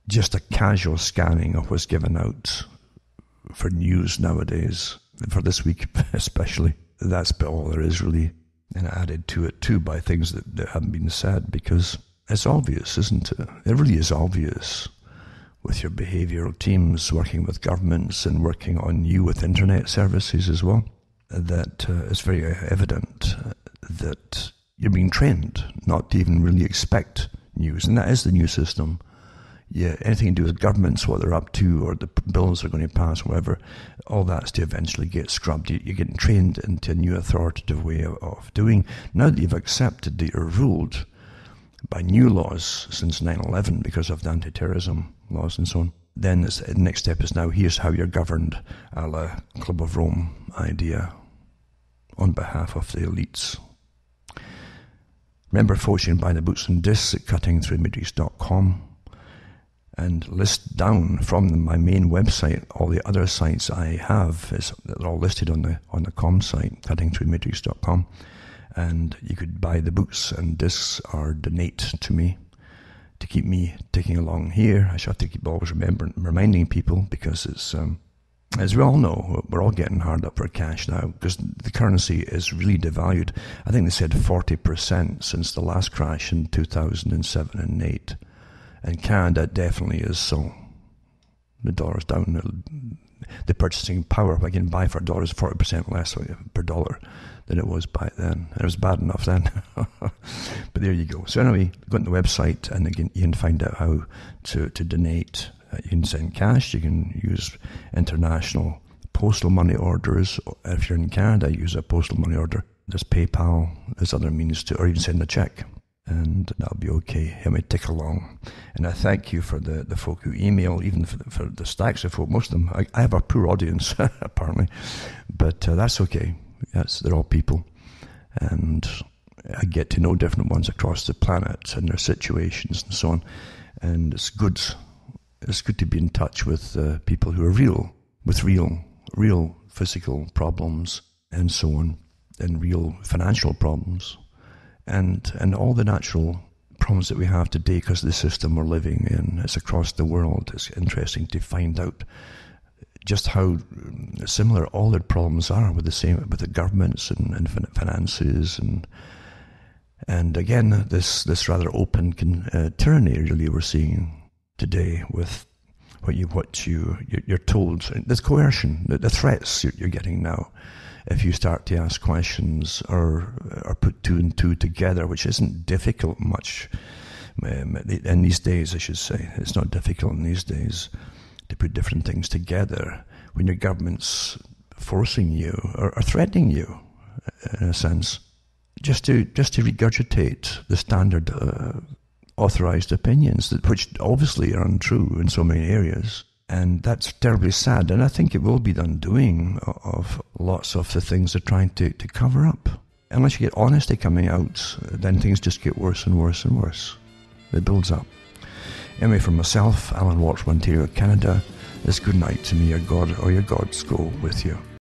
just a casual scanning of what's given out for news nowadays, for this week especially, that's about all there is, really. And added to it too by things that haven't been said, because it's obvious, isn't it? It really is obvious with your behavioural teams working with governments and working on you with internet services as well, that it's very evident that you're being trained not to even really expect news, and that is the new system. Yeah, anything to do with governments, what they're up to, or the bills they're going to pass, whatever, all that's to eventually get scrubbed. You're getting trained into a new authoritative way of doing. Now that you've accepted that you're ruled by new laws since 9/11 because of the anti-terrorism laws and so on, then the next step is now here's how you're governed, a la Club of Rome idea, on behalf of the elites. Remember, folks, you can buy the books and discs at cuttingthroughthematrix.com and list down from my main website all the other sites I have. They're all listed on the com site, cuttingthroughthematrix.com, and you could buy the books and discs or donate to me to keep me ticking along here. I should have to keep always reminding people, because it's As we all know, we're all getting hard up for cash now because the currency is really devalued. I think they said 40% since the last crash in 2007 and 8. And Canada definitely is so. The dollar's down. The purchasing power, if I can buy for a dollar, is 40% less per dollar than it was back then. It was bad enough then. But there you go. So anyway, go on the website and again, you can find out how to donate. You can send cash. You can use international postal money orders. If you're in Canada, use a postal money order. There's PayPal. There's other means to, or even send a check. And that'll be okay. It may tick along. And I thank you for the folk who email, even for the stacks of folk. Most of them, I have a poor audience, apparently. But that's okay. They're all people. And I get to know different ones across the planet and their situations and so on. And it's good. It's good to be in touch with people who are real, with real physical problems and so on, and real financial problems. And all the natural problems that we have today because of the system we're living in. It's across the world. It's interesting to find out just how similar all the problems are with the governments and finances and again this rather open tyranny really we're seeing today with what you're told. There's coercion, the threats you're getting now. If you start to ask questions or put two and two together, which isn't difficult much in these days, I should say. It's not difficult in these days to put different things together when your government's forcing you or threatening you, in a sense, just to regurgitate the standard authorized opinions, which obviously are untrue in so many areas. And that's terribly sad. And I think it will be the undoing of lots of the things they're trying to cover up. Unless you get honesty coming out, then things just get worse and worse and worse. It builds up. Anyway, from myself, Alan Watts, Ontario, Canada, it's good night to me. Your God or your gods go with you.